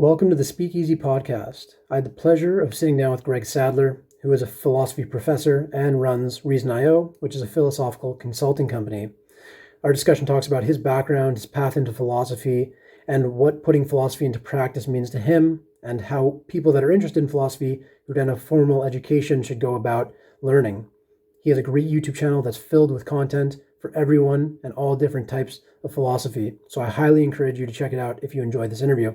Welcome to the Speakeasy Podcast. I had the pleasure of sitting down with Greg Sadler, who is a philosophy professor and runs Reason.io, which is a philosophical consulting company. Our discussion talks about his background, his path into philosophy, and what putting philosophy into practice means to him, and how people that are interested in philosophy who don't have formal education should go about learning. He has a great YouTube channel that's filled with content for everyone and all different types of philosophy. So I highly encourage you to check it out if you enjoyed this interview.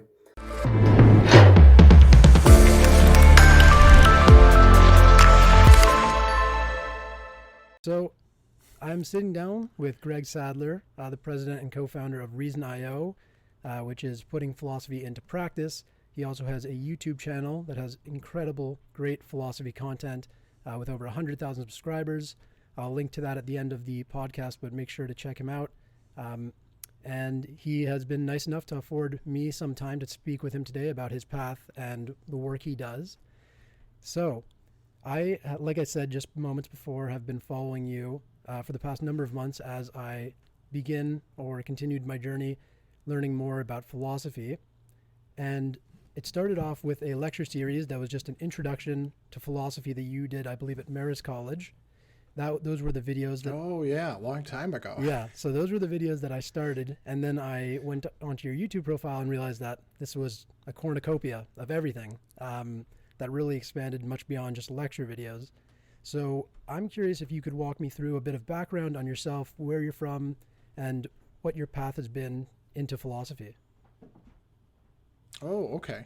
So I'm sitting down with Greg Sadler, the president and co-founder of Reason.io, which is putting philosophy into practice. He also has a YouTube channel that has incredible, great philosophy content with over 100,000 subscribers. I'll link to that at the end of the podcast, but make sure to check him out. And he has been nice enough to afford me some time to speak with him today about his path and the work he does. So I, like I said just moments before, have been following you for the past number of months as I begin or continued my journey learning more about philosophy. And it started off with a lecture series that was just an introduction to philosophy that you did, I believe, at Marist College. Those were the videos that... Oh, yeah, a long time ago. Yeah, so those were the videos that I started, and then I went onto your YouTube profile and realized that this was a cornucopia of everything that really expanded much beyond just lecture videos. So I'm curious if you could walk me through a bit of background on yourself, where you're from, and what your path has been into philosophy. Oh, okay.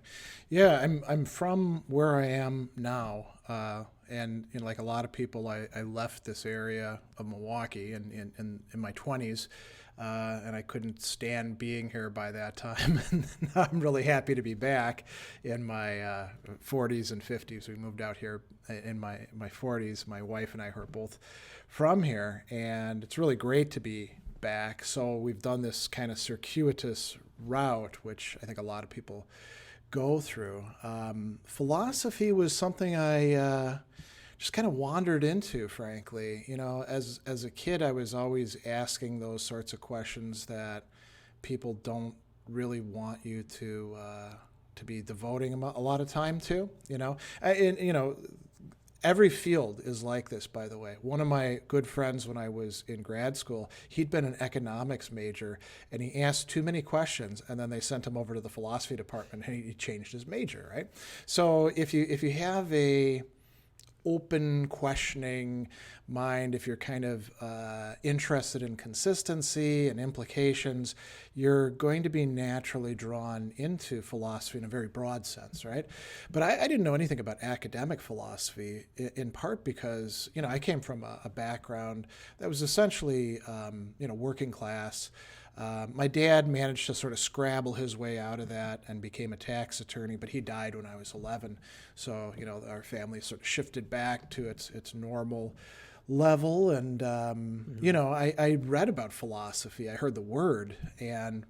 Yeah, I'm from where I am now. And like a lot of people, I left this area of Milwaukee in my 20s, and I couldn't stand being here by that time. And now I'm really happy to be back in my 40s and 50s. We moved out here in my 40s. My wife and I are both from here, and it's really great to be back. So we've done this kind of circuitous route, which I think a lot of people go through. Philosophy was something I just kind of wandered into, frankly. You know, as a kid, I was always asking those sorts of questions that people don't really want you to be devoting a lot of time to. Every field is like this, by the way. One of my good friends when I was in grad school, he'd been an economics major, and he asked too many questions, and then they sent him over to the philosophy department, and he changed his major, right? So if you have a open, questioning mind, if you're kind of interested in consistency and implications, you're going to be naturally drawn into philosophy in a very broad sense, right? But I didn't know anything about academic philosophy, in part because, I came from a background that was essentially, working class. My dad managed to sort of scrabble his way out of that and became a tax attorney, but he died when I was 11. So, our family sort of shifted back to its normal level. And, I read about philosophy. I heard the word. And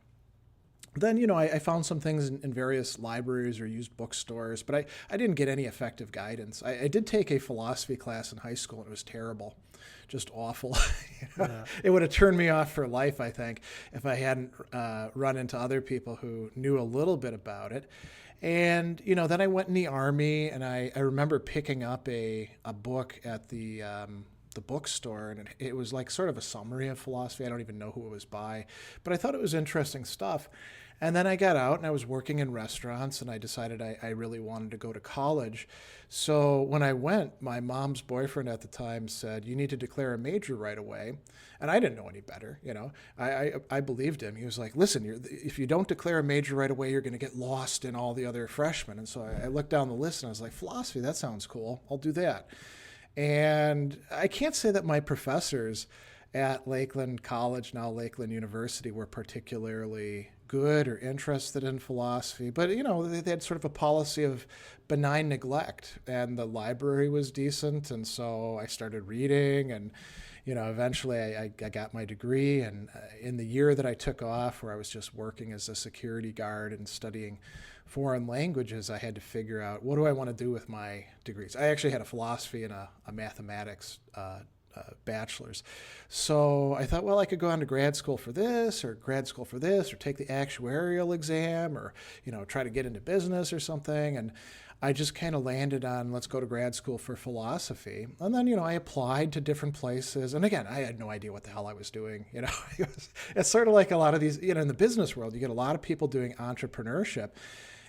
then, I found some things in various libraries or used bookstores, but I didn't get any effective guidance. I did take a philosophy class in high school, and it was terrible. Just awful. Yeah. It would have turned me off for life, I think, if I hadn't run into other people who knew a little bit about it. And, then I went in the Army, and I remember picking up a book at the bookstore, and it was like sort of a summary of philosophy. I don't even know who it was by, but I thought it was interesting stuff. And then I got out and I was working in restaurants, and I decided I really wanted to go to college. So when I went, my mom's boyfriend at the time said, "You need to declare a major right away." And I didn't know any better. I believed him. He was like, "Listen, if you don't declare a major right away, you're going to get lost in all the other freshmen." And so I looked down the list and I was like, philosophy, that sounds cool. I'll do that. And I can't say that my professors at Lakeland College, now Lakeland University, were particularly good or interested in philosophy, but they had sort of a policy of benign neglect, and the library was decent, and so I started reading, and eventually I got my degree. And in the year that I took off, where I was just working as a security guard and studying foreign languages, I had to figure out, what do I want to do with my degrees? I actually had a philosophy and a mathematics bachelor's. So I thought, well, I could go on to grad school for this, or take the actuarial exam, or, try to get into business or something. And I just kind of landed on, let's go to grad school for philosophy. And then, I applied to different places. And again, I had no idea what the hell I was doing. It's sort of like a lot of these, in the business world, you get a lot of people doing entrepreneurship,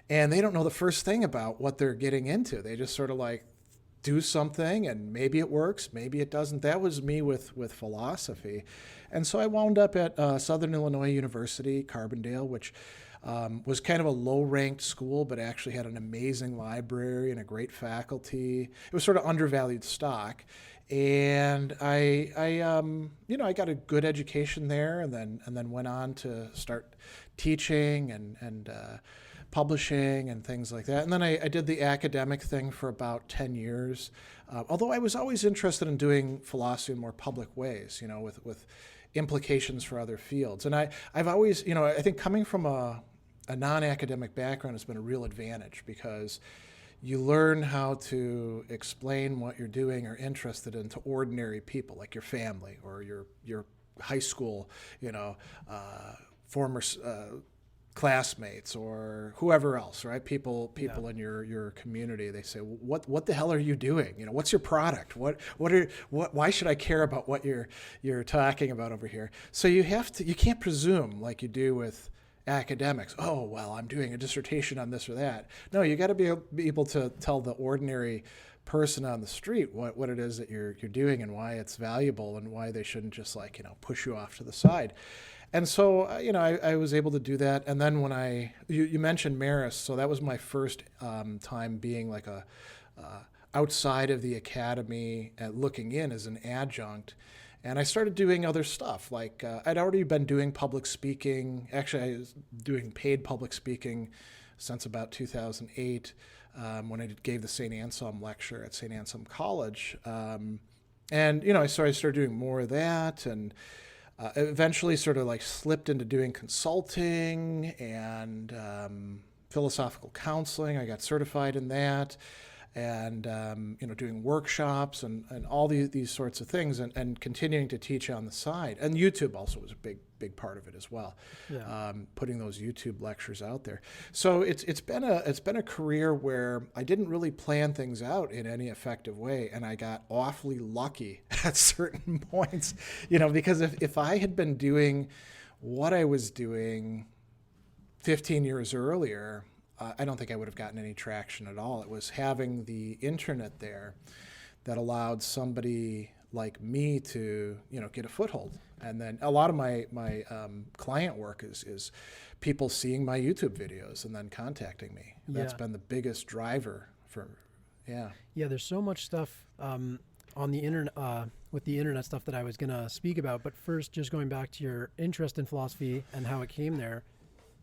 and they don't know the first thing about what they're getting into. They just sort of like do something, and maybe it works, maybe it doesn't. That was me with philosophy. And so I wound up at Southern Illinois University, Carbondale, which was kind of a low-ranked school, but actually had an amazing library and a great faculty. It was sort of undervalued stock. And I got a good education there, and then went on to start teaching and publishing and things like that. And then I did the academic thing for about 10 years, although I was always interested in doing philosophy in more public ways, with implications for other fields. And I've always, I think coming from a non-academic background has been a real advantage, because you learn how to explain what you're doing or interested in to ordinary people, like your family or your high school, former classmates or whoever else, right? People in your community. They say, what the hell are you doing? What's your product? Why should I care about what you're talking about over here? So you can't presume like you do with academics. Oh, well, I'm doing a dissertation on this or that. No, you got to be able to tell the ordinary person on the street what it is that you're doing and why it's valuable and why they shouldn't just push you off to the side. And so, I was able to do that. And then when you mentioned Marist, so that was my first time being like outside of the academy, looking in as an adjunct. And I started doing other stuff. Like I'd already been doing public speaking. Actually, I was doing paid public speaking since about 2008 when I gave the St. Anselm lecture at St. Anselm College. And, so I started doing more of that, and eventually sort of like slipped into doing consulting and philosophical counseling. I got certified in that, and doing workshops and all these sorts of things, and continuing to teach on the side. And YouTube also was a big part of it as well. Yeah. Putting those YouTube lectures out there. So it's been a career where I didn't really plan things out in any effective way, and I got awfully lucky at certain points. Because if I had been doing what I was doing 15 years earlier, I don't think I would have gotten any traction at all. It was having the internet there that allowed somebody like me to, get a foothold. And then a lot of my client work is people seeing my YouTube videos and then contacting me. That's been the biggest driver for, Yeah, there's so much stuff on the internet, with the internet stuff that I was going to speak about. But first, just going back to your interest in philosophy and how it came there.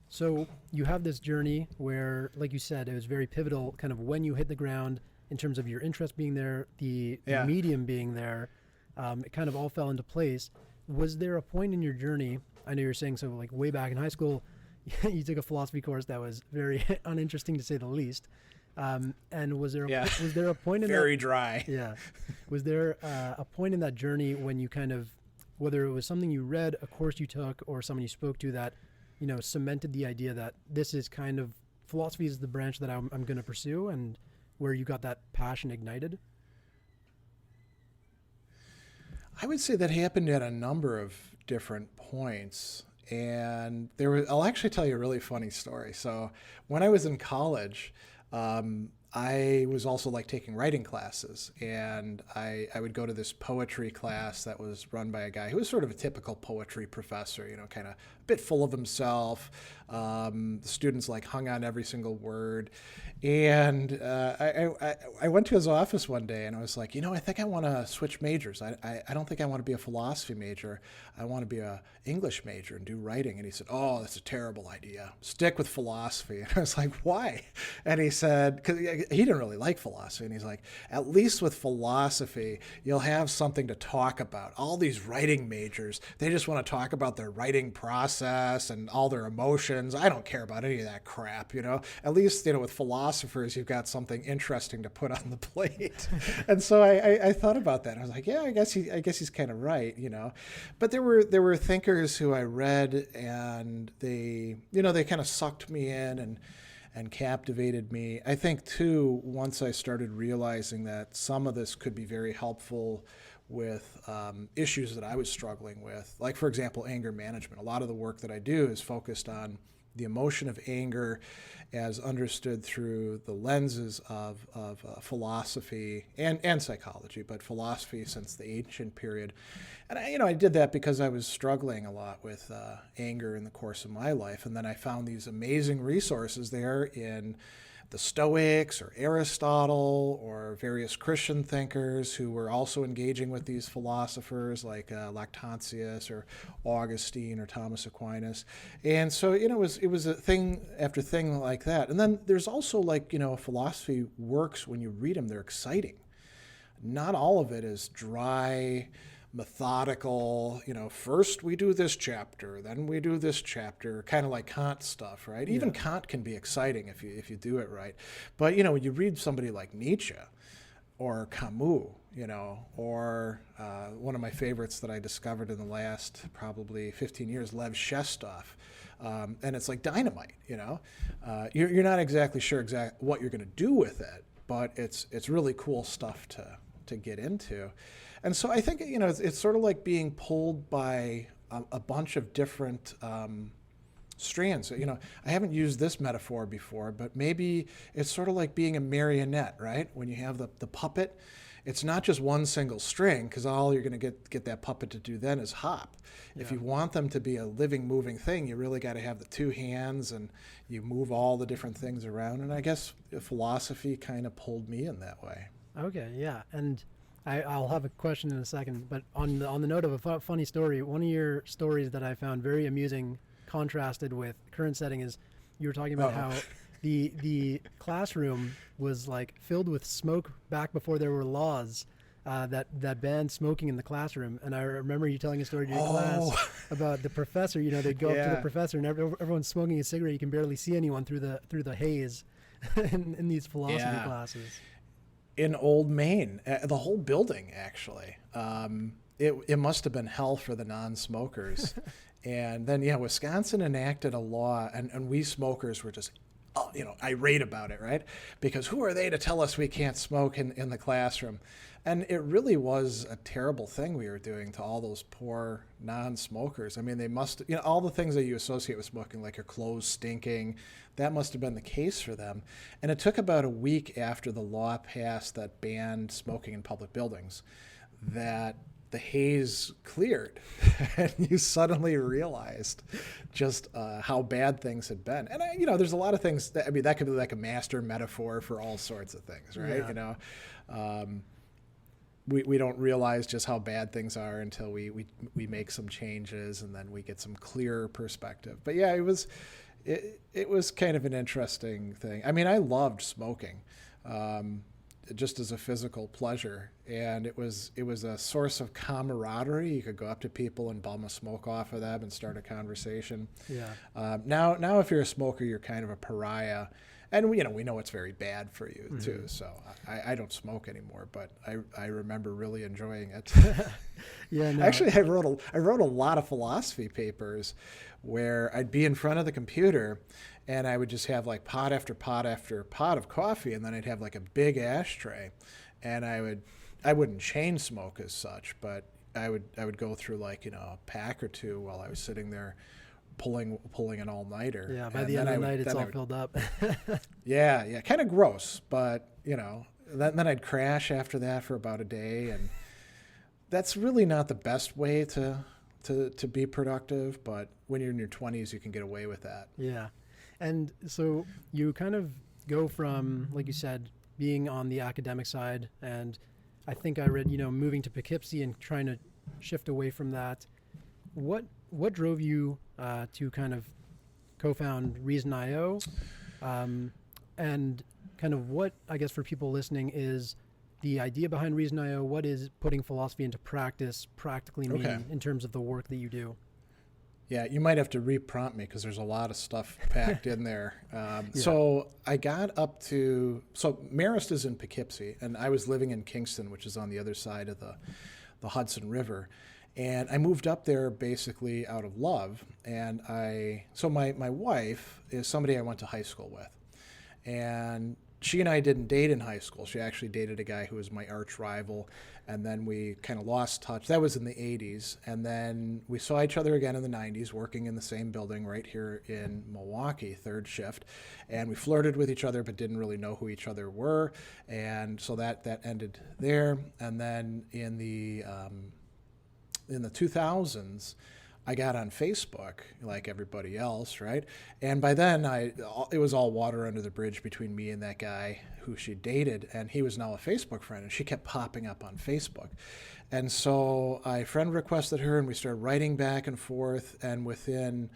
So you have this journey where, like you said, it was very pivotal kind of when you hit the ground in terms of your interest being there, the medium being there. It kind of all fell into place. Was there a point in your journey, I know you're saying so like way back in high school, you took a philosophy course that was very uninteresting to say the least. And was there a point in very dry. Yeah. Was there a point in that journey when you kind of, whether it was something you read, a course you took, or someone you spoke to that, cemented the idea that this is kind of, philosophy is the branch that I'm going to pursue, and where you got that passion ignited? I would say that happened at a number of different points. And I'll actually tell you a really funny story. So when I was in college, I was also like taking writing classes, and I would go to this poetry class that was run by a guy who was sort of a typical poetry professor, kind of a bit full of himself. The students like hung on every single word. And I went to his office one day and I was like, I think I want to switch majors. I don't think I want to be a philosophy major. I want to be a English major and do writing. And he said, "Oh, that's a terrible idea. Stick with philosophy." And I was like, "Why?" And he said, because he didn't really like philosophy. And he's like, at least with philosophy, you'll have something to talk about. All these writing majors, they just want to talk about their writing process and all their emotions. I don't care about any of that crap, At least, with philosophers, you've got something interesting to put on the plate. And so I thought about that. I was like, yeah, I guess he's kind of right, But there were thinkers who I read, and they kind of sucked me in and captivated me. I think, too, once I started realizing that some of this could be very helpful with issues that I was struggling with, like, for example, anger management. A lot of the work that I do is focused on the emotion of anger as understood through the lenses of philosophy and psychology, but philosophy since the ancient period. And I did that because I was struggling a lot with anger in the course of my life. And then I found these amazing resources there in the Stoics or Aristotle or various Christian thinkers who were also engaging with these philosophers like Lactantius or Augustine or Thomas Aquinas. And so, it was a thing after thing like that. And then there's also philosophy works, when you read them, they're exciting. Not all of it is dry, methodical, first we do this chapter, then we do this chapter, kind of like Kant stuff, right? Yeah. Even Kant can be exciting if you do it right. But, when you read somebody like Nietzsche or Camus, or one of my favorites that I discovered in the last probably 15 years, Lev Shestov, and it's like dynamite, You're not exactly sure what you're going to do with it, but it's really cool stuff to get into. And so I think, it's sort of like being pulled by a bunch of different strands. I haven't used this metaphor before, but maybe it's sort of like being a marionette, right? When you have the puppet, it's not just one single string, because all you're going to get that puppet to do then is hop. Yeah. If you want them to be a living, moving thing, you really got to have the two hands, and you move all the different things around. And I guess philosophy kind of pulled me in that way. Okay, yeah. And I'll have a question in a second, but on the note of a funny story, one of your stories that I found very amusing, contrasted with current setting, is you were talking about how the classroom was like filled with smoke back before there were laws that banned smoking in the classroom. And I remember you telling a story during class about the professor. They'd go up to the professor, and everyone's smoking a cigarette. You can barely see anyone through the haze in these philosophy classes. In Old Main, the whole building, actually. It must have been hell for the non-smokers. And then, Wisconsin enacted a law, and we smokers were just, irate about it, right? Because who are they to tell us we can't smoke in the classroom? And it really was a terrible thing we were doing to all those poor non-smokers. I mean, they must, all the things that you associate with smoking, like your clothes stinking, that must have been the case for them. And it took about a week after the law passed that banned smoking in public buildings that the haze cleared. And you suddenly realized just how bad things had been. And, there's a lot of things that could be like a master metaphor for all sorts of things, right? Yeah. We don't realize just how bad things are until we make some changes, and then we get some clearer perspective. But yeah, it was kind of an interesting thing. I mean, I loved smoking, just as a physical pleasure, and it was a source of camaraderie. You could go up to people and bum a smoke off of them and start a conversation. Yeah. Now, if you're a smoker, you're kind of a pariah. And we know it's very bad for you too. So I don't smoke anymore, but I remember really enjoying it. Yeah. No. Actually, I wrote a lot of philosophy papers where I'd be in front of the computer, and I would just have like pot after pot after pot of coffee, and then I'd have like a big ashtray, and I wouldn't chain smoke as such, but I would go through like a pack or two while I was sitting there pulling an all-nighter. Yeah, by the end of the night, it's all filled up. Yeah, kind of gross, but then I'd crash after that for about a day, and that's really not the best way to be productive. But when you're in your 20s, you can get away with that. Yeah, and so you kind of go from, like you said, being on the academic side, and I think I read, moving to Poughkeepsie and trying to shift away from that. What drove you to kind of co-found Reason.io? And kind of what, I guess, for people listening is the idea behind Reason.io. What is putting philosophy into practice practically mean in terms of the work that you do? Yeah, you might have to re-prompt me because there's a lot of stuff packed in there. So I got up to, so Marist is in Poughkeepsie, and I was living in Kingston, which is on the other side of the Hudson River. And I moved up there basically out of love. And so my wife is somebody I went to high school with. And she and I didn't date in high school. She actually dated a guy who was my arch rival, and then we kind of lost touch. That was in the 80s, and then we saw each other again in the 90s, working in the same building right here in Milwaukee, third shift, and we flirted with each other but didn't really know who each other were, and so that ended there. And then in the 2000s, I got on Facebook like everybody else, right? And by then, it was all water under the bridge between me and that guy who she dated, and he was now a Facebook friend, and she kept popping up on Facebook. And so I friend requested her, and we started writing back and forth, and within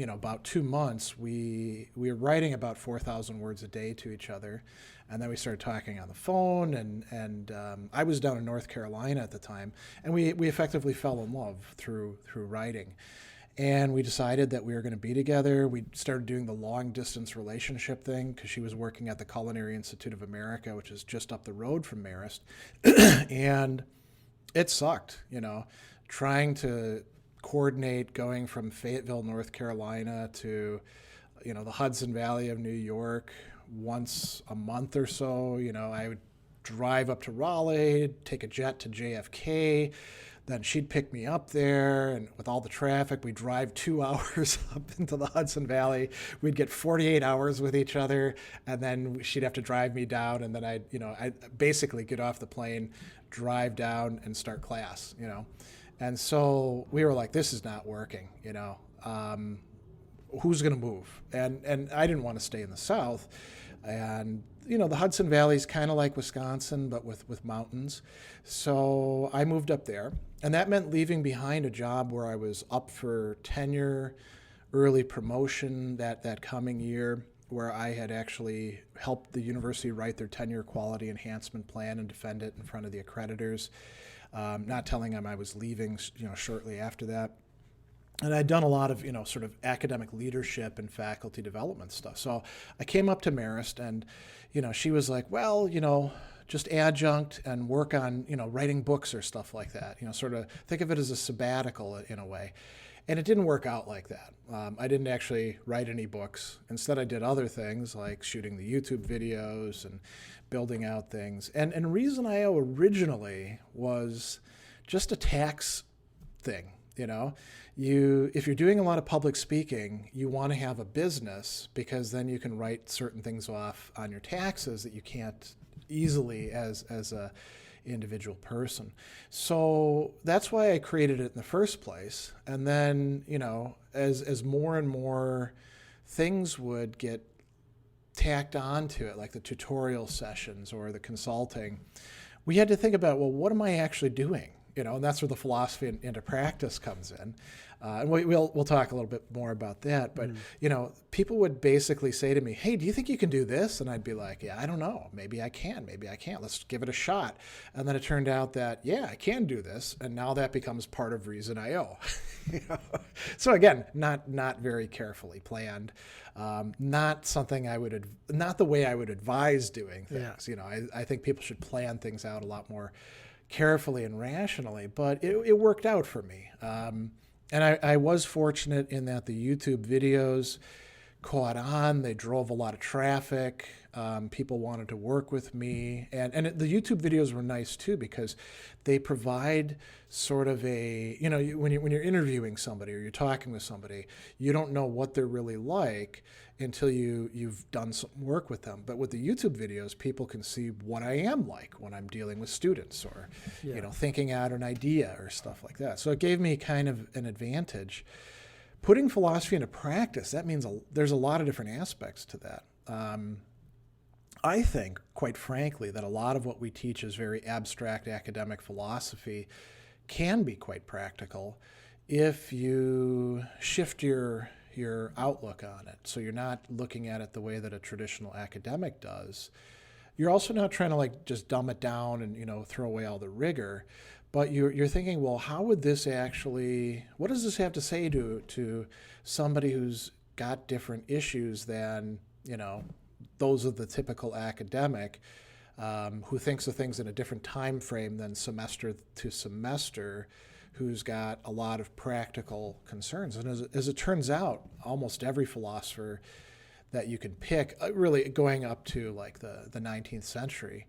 about 2 months, we were writing about 4,000 words a day to each other. And then we started talking on the phone, and I was down in North Carolina at the time, and we effectively fell in love through writing. And we decided that we were going to be together. We started doing the long-distance relationship thing because she was working at the Culinary Institute of America, which is just up the road from Marist. And it sucked, trying to coordinate going from Fayetteville, North Carolina to, the Hudson Valley of New York once a month or so. I would drive up to Raleigh, take a jet to JFK, then she'd pick me up there, and with all the traffic, we'd drive 2 hours up into the Hudson Valley. We'd get 48 hours with each other, and then she'd have to drive me down, and then I'd basically get off the plane, drive down, and start class, And so we were like, this is not working, who's going to move? And I didn't want to stay in the South. And, the Hudson Valley is kind of like Wisconsin, but with mountains. So I moved up there. And that meant leaving behind a job where I was up for tenure, early promotion that coming year, where I had actually helped the university write their tenure quality enhancement plan and defend it in front of the accreditors, not telling them I was leaving, shortly after that. And I'd done a lot of, sort of academic leadership and faculty development stuff. So I came up to Marist, and, she was like, well, just adjunct and work on, writing books or stuff like that. Sort of think of it as a sabbatical in a way. And it didn't work out like that. I didn't actually write any books. Instead, I did other things like shooting the YouTube videos and building out things. And Reason.io originally was just a tax thing. If you're doing a lot of public speaking, you want to have a business because then you can write certain things off on your taxes that you can't easily as a individual person. So that's why I created it in the first place. And then, as more and more things would get tacked onto it, like the tutorial sessions or the consulting, we had to think about, well, what am I actually doing? And that's where the philosophy into practice comes in. And we'll talk a little bit more about that. But, people would basically say to me, hey, do you think you can do this? And I'd be like, yeah, I don't know. Maybe I can. Maybe I can't. Let's give it a shot. And then it turned out that, yeah, I can do this. And now that becomes part of Reason.io. So again, not very carefully planned. Not something not the way I would advise doing things. Yeah. I think people should plan things out a lot more carefully and rationally, but it worked out for me. And I was fortunate in that the YouTube videos caught on. They drove a lot of traffic. People wanted to work with me. And the YouTube videos were nice too because they provide sort of when you're interviewing somebody or you're talking with somebody, you don't know what they're really like until you've done some work with them. But with the YouTube videos, people can see what I am like when I'm dealing with students or, thinking out an idea or stuff like that. So it gave me kind of an advantage. Putting philosophy into practice, that means there's a lot of different aspects to that. I think, quite frankly, that a lot of what we teach is very abstract academic philosophy can be quite practical if you shift your your outlook on it. So you're not looking at it the way that a traditional academic does. You're also not trying to like just dumb it down and, you know, throw away all the rigor, but you're thinking, well, how would this actually, what does this have to say to somebody who's got different issues than, you know, those of the typical academic, who thinks of things in a different time frame than semester to semester, who's got a lot of practical concerns. And as it turns out, almost every philosopher that you can pick, really going up to like the 19th century,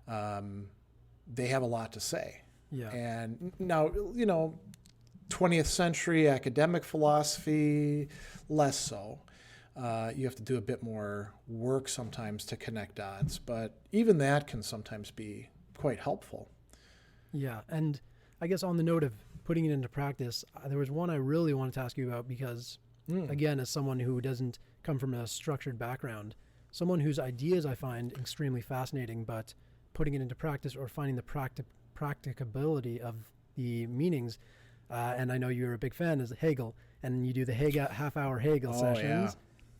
they have a lot to say. Yeah. And now, you know, 20th century academic philosophy, less so. You have to do a bit more work sometimes to connect dots, but even that can sometimes be quite helpful. Yeah, and I guess on the note of putting it into practice, there was one I really wanted to ask you about because, again, as someone who doesn't come from a structured background, someone whose ideas I find extremely fascinating, but putting it into practice or finding the practicability of the meanings, and I know you're a big fan, is Hegel, and you do the half-hour Hegel sessions.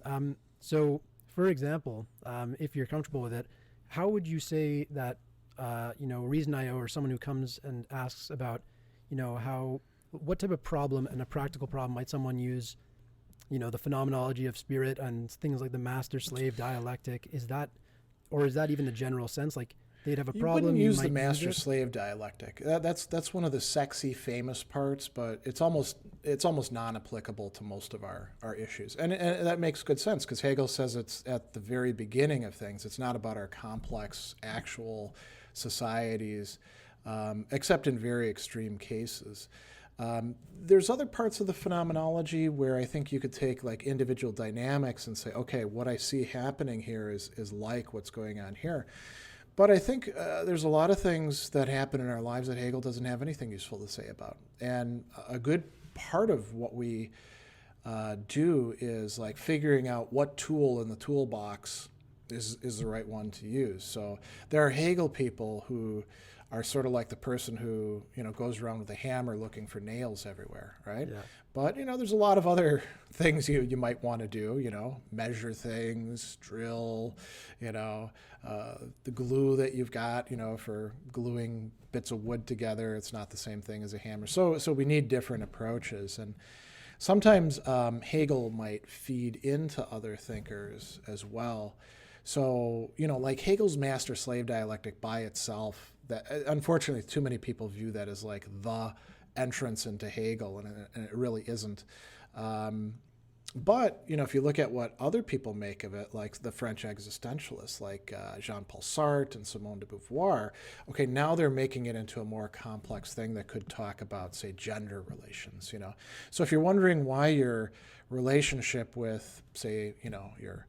Yeah. So, for example, if you're comfortable with it, how would you say that, Reason.io or someone who comes and asks about, what type of problem and a practical problem might someone use, the phenomenology of spirit and things like the master-slave dialectic, is that even the general sense? Like, they'd have a problem. You wouldn't use the master-slave dialectic. That's one of the sexy, famous parts, but it's almost non-applicable to most of our issues. And that makes good sense because Hegel says it's at the very beginning of things. It's not about our complex, actual societies, except in very extreme cases. There's other parts of the phenomenology where I think you could take like individual dynamics and say, okay, what I see happening here is like what's going on here. But I think there's a lot of things that happen in our lives that Hegel doesn't have anything useful to say about. And a good part of what we do is like figuring out what tool in the toolbox is the right one to use. So there are Hegel people who are sort of like the person who, goes around with a hammer looking for nails everywhere, right? Yeah. But, there's a lot of other things you might want to do, measure things, drill, the glue that you've got, for gluing bits of wood together. It's not the same thing as a hammer. So we need different approaches. And sometimes Hegel might feed into other thinkers as well. So, like Hegel's master-slave dialectic by itself, that unfortunately too many people view that as like the entrance into Hegel, and it really isn't. But, if you look at what other people make of it, like the French existentialists, like Jean-Paul Sartre and Simone de Beauvoir, okay, now they're making it into a more complex thing that could talk about, say, gender relations, So if you're wondering why your relationship with, say, your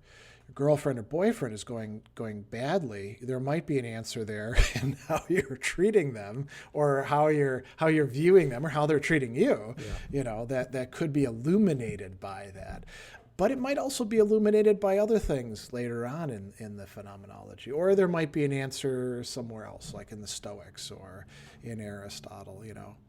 girlfriend or boyfriend is going badly, there might be an answer there in how you're treating them or how you're viewing them or how they're treating you. Yeah. That could be illuminated by that. But it might also be illuminated by other things later on in the phenomenology. Or there might be an answer somewhere else, like in the Stoics or in Aristotle,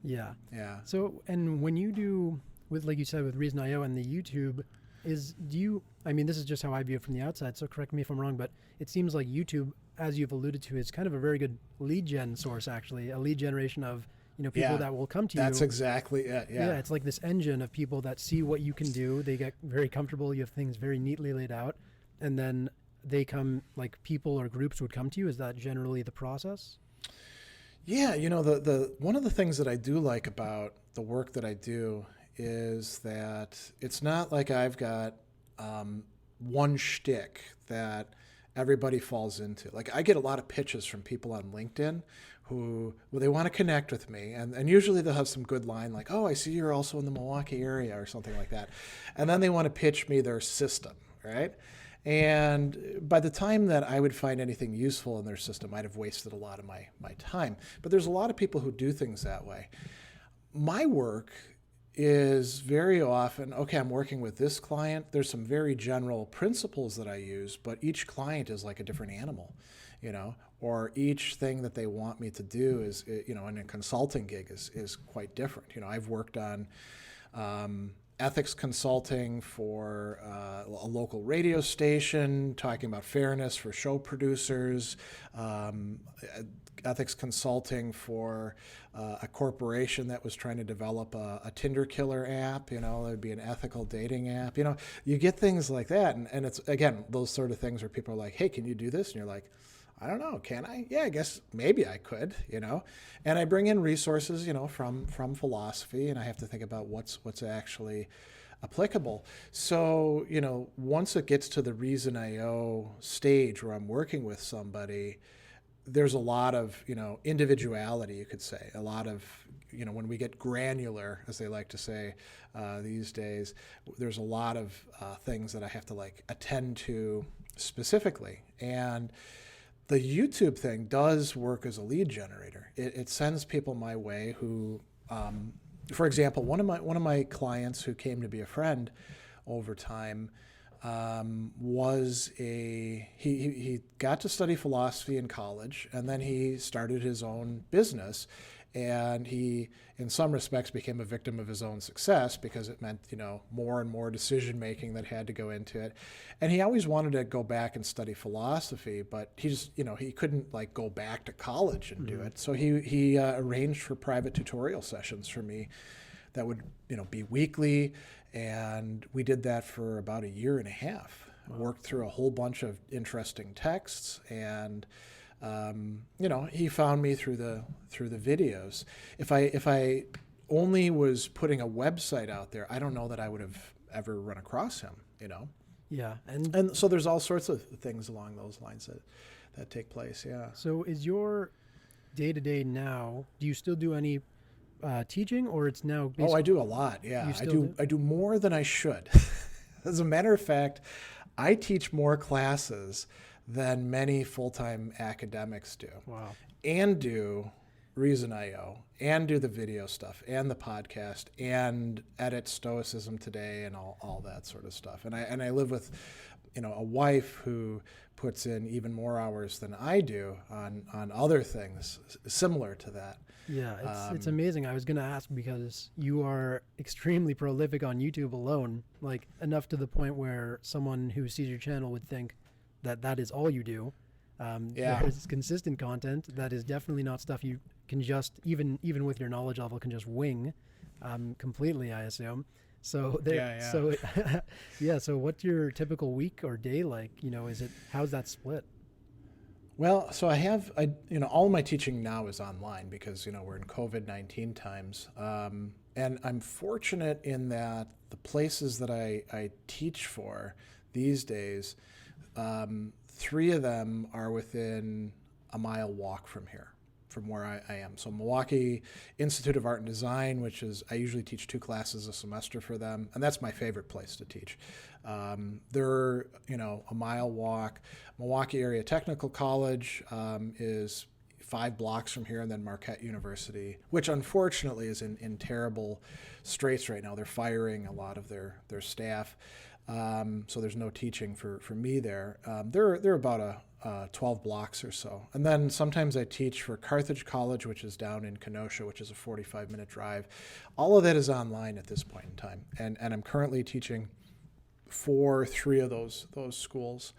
Yeah. Yeah. So, and when you do, with like you said, with Reason.io and the YouTube, this is just how I view it from the outside, so correct me if I'm wrong, but it seems like YouTube, as you've alluded to, is kind of a very good lead gen source, actually, a lead generation of, people that will come to you. That's exactly it, yeah. Yeah, it's like this engine of people that see what you can do. They get very comfortable. You have things very neatly laid out. And then they come, like people or groups would come to you. Is that generally the process? Yeah, the one of the things that I do like about the work that I do is that it's not like I've got one shtick that everybody falls into. Like I get a lot of pitches from people on LinkedIn who they want to connect with me, and usually they'll have some good line like, oh, I see you're also in the Milwaukee area or something like that. And then they want to pitch me their system, right? And by the time that I would find anything useful in their system, I'd have wasted a lot of my time. But there's a lot of people who do things that way. My work is very often, okay, I'm working with this client. There's some very general principles that I use, but each client is like a different animal, or each thing that they want me to do is, in a consulting gig is quite different. I've worked on ethics consulting for a local radio station, talking about fairness for show producers, ethics consulting for a corporation that was trying to develop a Tinder killer app. There'd be an ethical dating app. You get things like that. And it's, again, those sort of things where people are like, hey, can you do this? And you're like, I don't know, can I? Yeah, I guess maybe I could, And I bring in resources, from philosophy, and I have to think about what's actually applicable. So, once it gets to the Reason IO stage where I'm working with somebody, there's a lot of, individuality, you could say. A lot of, when we get granular, as they like to say these days, there's a lot of things that I have to attend to specifically. And the YouTube thing does work as a lead generator. It sends people my way who, for example, one of my clients who came to be a friend over time he got to study philosophy in college, and then he started his own business. And he, in some respects, became a victim of his own success because it meant, more and more decision making that had to go into it. And he always wanted to go back and study philosophy, but he just, he couldn't go back to college and do it. So he arranged for private tutorial sessions for me that would, be weekly. And we did that for about a year and a half. Wow. Worked through a whole bunch of interesting texts, and he found me through the videos. If I only was putting a website out there, I don't know that I would have ever run across him. Yeah, and so there's all sorts of things along those lines that take place. Yeah. So is your day-to-day now? Do you still do any teaching, or it's now? Oh, I do a lot. Yeah, I do more than I should. As a matter of fact, I teach more classes than many full-time academics do. Wow. And do Reason IO, and do the video stuff, and the podcast, and edit Stoicism Today, and all that sort of stuff. And I live with, a wife who puts in even more hours than I do on other things similar to that. Yeah, it's amazing. I was going to ask because you are extremely prolific on YouTube alone, enough to the point where someone who sees your channel would think that is all you do. There's consistent content that is definitely not stuff you can just, even with your knowledge level, can just wing completely, I assume. So so what's your typical week or day like? How's that split? Well, so all my teaching now is online because, we're in COVID-19 times. And I'm fortunate in that the places that I teach for these days, 3 of them are within a mile walk from here, from where I am. So Milwaukee Institute of Art and Design, which is, I usually teach 2 classes a semester for them, and that's my favorite place to teach. They're, a mile walk. Milwaukee Area Technical College is 5 blocks from here, and then Marquette University, which unfortunately is in terrible straits right now. They're firing a lot of their staff. So there's no teaching for me there. They're about 12 blocks or so. And then sometimes I teach for Carthage College, which is down in Kenosha, which is a 45-minute drive. All of that is online at this point in time. And I'm currently teaching for 3 of those schools.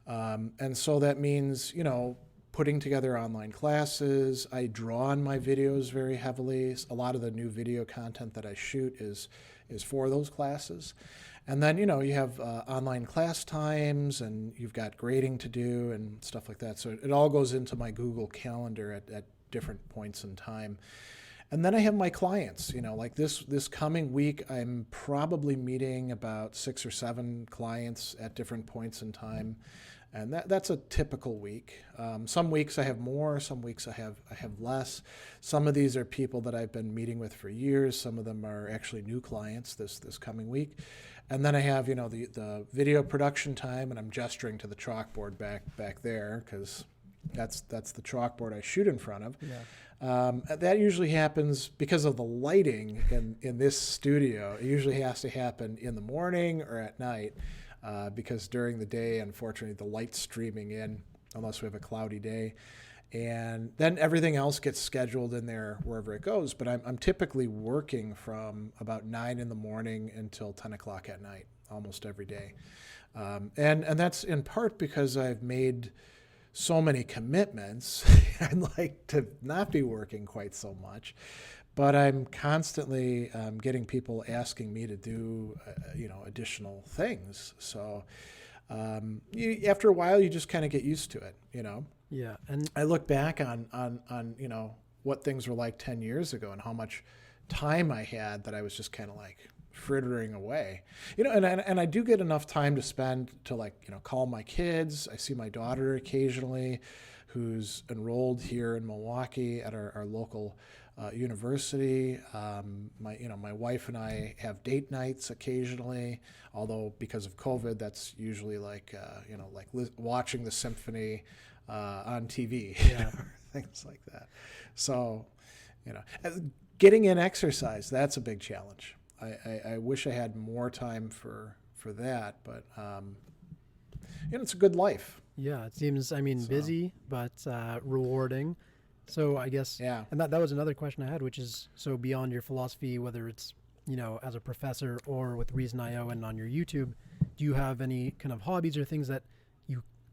And so that means, putting together online classes. I draw on my videos very heavily. A lot of the new video content that I shoot is for those classes. And then, you have online class times, and you've got grading to do and stuff like that. So it all goes into my Google Calendar at different points in time. And then I have my clients, like this coming week, I'm probably meeting about 6 or 7 clients at different points in time. And that's a typical week. Some weeks I have more, some weeks I have less. Some of these are people that I've been meeting with for years. Some of them are actually new clients this coming week. And then I have, the video production time, and I'm gesturing to the chalkboard back there because that's the chalkboard I shoot in front of. Yeah. That usually happens because of the lighting in this studio. It usually has to happen in the morning or at night. Because during the day, unfortunately, the light's streaming in unless we have a cloudy day. And then everything else gets scheduled in there wherever it goes. But I'm typically working from about 9 in the morning until 10 o'clock at night, almost every day. And that's in part because I've made so many commitments. I'd like to not be working quite so much, but I'm constantly getting people asking me to do, additional things. So after a while, you just kind of get used to it, Yeah. And I look back on what things were like 10 years ago and how much time I had that I was just kind of like frittering away, and I do get enough time to spend to call my kids. I see my daughter occasionally, who's enrolled here in Milwaukee at our local university. My wife and I have date nights occasionally, although because of COVID, that's usually watching the symphony on TV, Yeah. things like that. So, getting in exercise, that's a big challenge. I wish I had more time for that, but it's a good life. Yeah, it seems, busy, but rewarding. So I guess, Yeah. and that was another question I had, which is, so beyond your philosophy, whether it's, as a professor or with Reason.io and on your YouTube, do you have any kind of hobbies or things that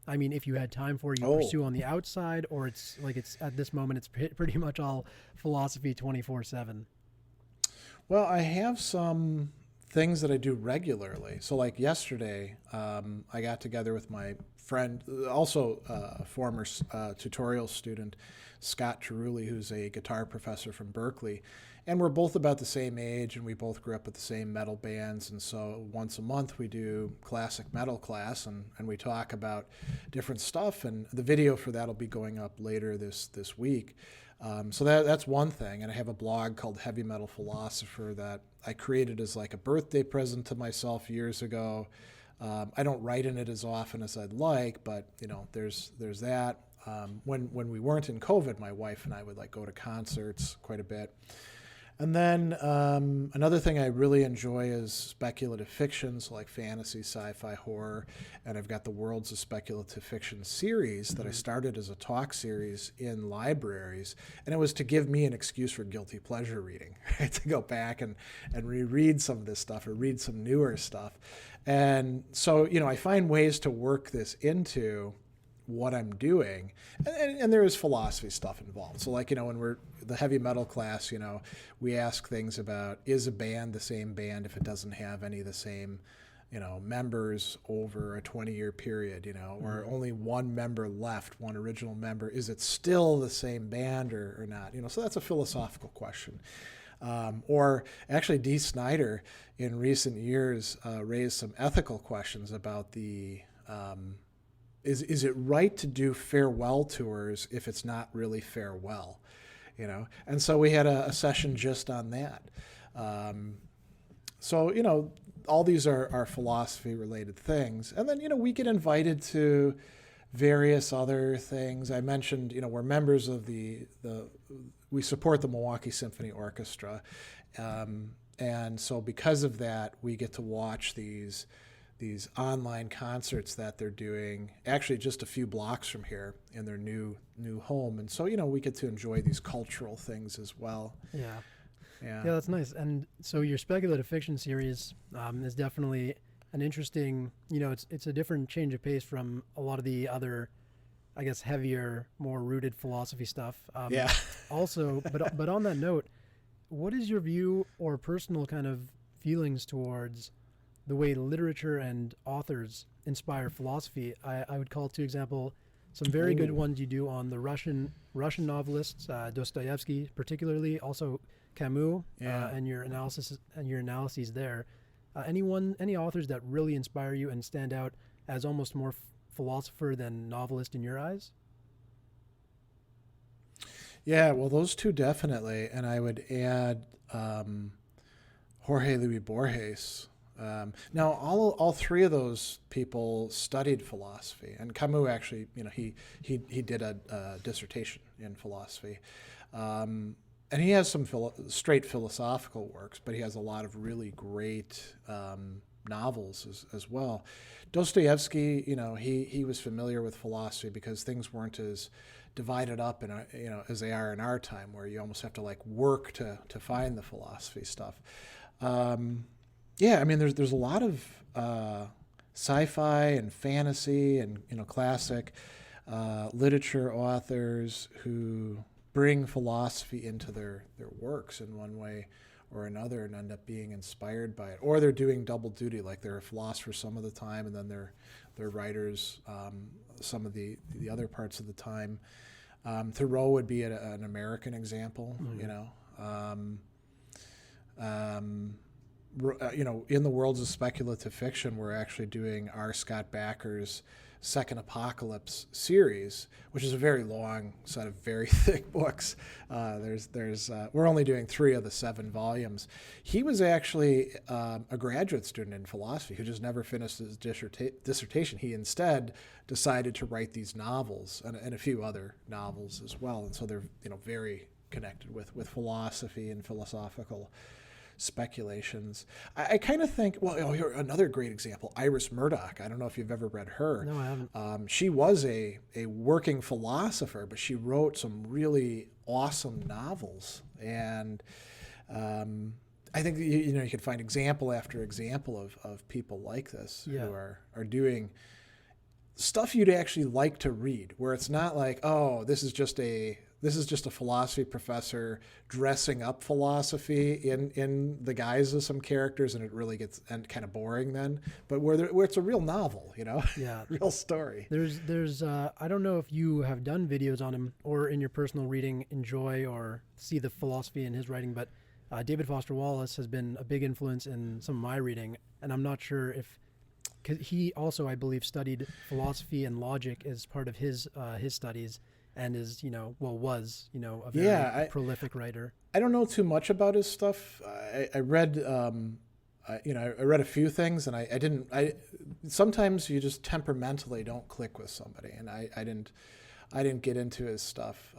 if you had time for, you pursue on the outside, or it's at this moment, it's pretty much all philosophy 24/7? Well, I have some things that I do regularly. So like yesterday, I got together with my friend, also a former tutorial student, Scott Cerulli, who's a guitar professor from Berkeley. And we're both about the same age, and we both grew up with the same metal bands. And so once a month we do classic metal class, and we talk about different stuff. And the video for that will be going up later this week. So that's one thing. And I have a blog called Heavy Metal Philosopher that I created as like a birthday present to myself years ago. I don't write in it as often as I'd like, but there's that. When we weren't in COVID, my wife and I would go to concerts quite a bit. And then another thing I really enjoy is speculative fiction, so like fantasy, sci-fi, horror. And I've got the Worlds of Speculative Fiction series that I started as a talk series in libraries. And it was to give me an excuse for guilty pleasure reading, right? To go back and reread some of this stuff or read some newer stuff. And so, I find ways to work this into what I'm doing, and there is philosophy stuff involved. So when we're the heavy metal class, we ask things about, is a band the same band if it doesn't have any of the same, members over a 20-year period, or only one member left, one original member, is it still the same band or not? So that's a philosophical question. Or actually, Dee Snider in recent years raised some ethical questions about the is it right to do farewell tours if it's not really farewell? And so we had a session just on that. So all these are philosophy related things, and then we get invited to various other things. I mentioned we're members of we support the Milwaukee Symphony Orchestra, and so because of that, we get to watch these online concerts that they're doing actually just a few blocks from here in their new home. And so, we get to enjoy these cultural things as well. Yeah, that's nice. And so your speculative fiction series is definitely an interesting, it's a different change of pace from a lot of the other, I guess, heavier, more rooted philosophy stuff. Also, but on that note, what is your view or personal kind of feelings towards the way literature and authors inspire philosophy? I would call, to example, some very good ones you do on the Russian novelists, Dostoevsky particularly, also Camus, and your analyses there. Any authors that really inspire you and stand out as almost more philosopher than novelist in your eyes? Yeah, well, those two definitely, and I would add Jorge Luis Borges. Now, all three of those people studied philosophy, and Camus actually, he did a dissertation in philosophy, and he has some straight philosophical works, but he has a lot of really great novels as well. Dostoevsky, he was familiar with philosophy because things weren't as divided up as they are in our time, where you almost have to like work to find the philosophy stuff. There's a lot of sci-fi and fantasy and classic literature authors who bring philosophy into their works in one way or another and end up being inspired by it, or they're doing double duty, like they're a philosopher some of the time and then they're writers some of the other parts of the time. Thoreau would be an American example. In the worlds of speculative fiction, we're actually doing R. Scott Bakker's Second Apocalypse series, which is a very long set of very thick books. We're only doing 3 of the 7 volumes. He was actually a graduate student in philosophy who just never finished his dissertation. He instead decided to write these novels and a few other novels as well, and so they're very connected with philosophy and philosophical speculations. I kind of think, here, another great example, Iris Murdoch. I don't know if you've ever read her. No, I haven't. She was a working philosopher, but she wrote some really awesome novels. And I think you could find example after example of people like this who are doing stuff you'd actually like to read, where it's not like, oh, this is just a philosophy professor dressing up philosophy in the guise of some characters, and it really gets kind of boring then. But where it's a real novel, real story. There's I don't know if you have done videos on him or in your personal reading enjoy or see the philosophy in his writing, but David Foster Wallace has been a big influence in some of my reading, and I'm not sure if, because he also, I believe, studied philosophy and logic as part of his studies. And is, was, a very prolific writer. I don't know too much about his stuff. I read, I read a few things, and sometimes you just temperamentally don't click with somebody, and I didn't get into his stuff.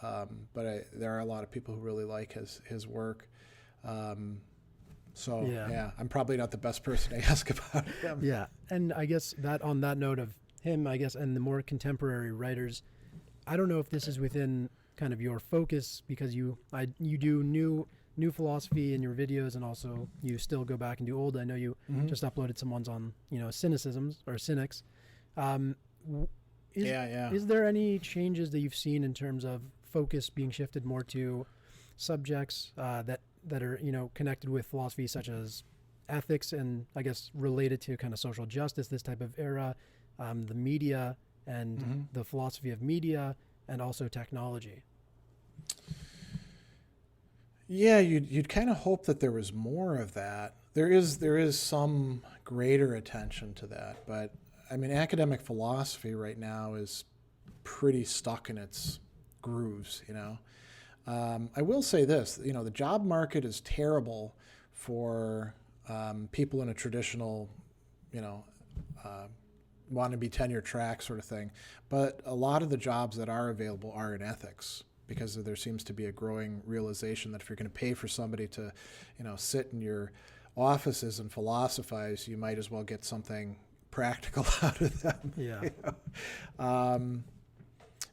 But there are a lot of people who really like his work. I'm probably not the best person to ask about him. Yeah, and I guess that on that note of him, and the more contemporary writers, I don't know if this is within kind of your focus, because you do new philosophy in your videos, and also you still go back and do old. I know you just uploaded some ones on cynicisms or cynics. Is there any changes that you've seen in terms of focus being shifted more to subjects that are connected with philosophy, such as ethics and I guess related to kind of social justice, this type of era, the media and the philosophy of media, and also technology? Yeah, you'd kind of hope that there was more of that. There is some greater attention to that, but I mean, academic philosophy right now is pretty stuck in its grooves. I will say this: the job market is terrible for people in a traditional, want to be tenure track sort of thing. But a lot of the jobs that are available are in ethics, because there seems to be a growing realization that if you're going to pay for somebody to, sit in your offices and philosophize, you might as well get something practical out of them. Yeah.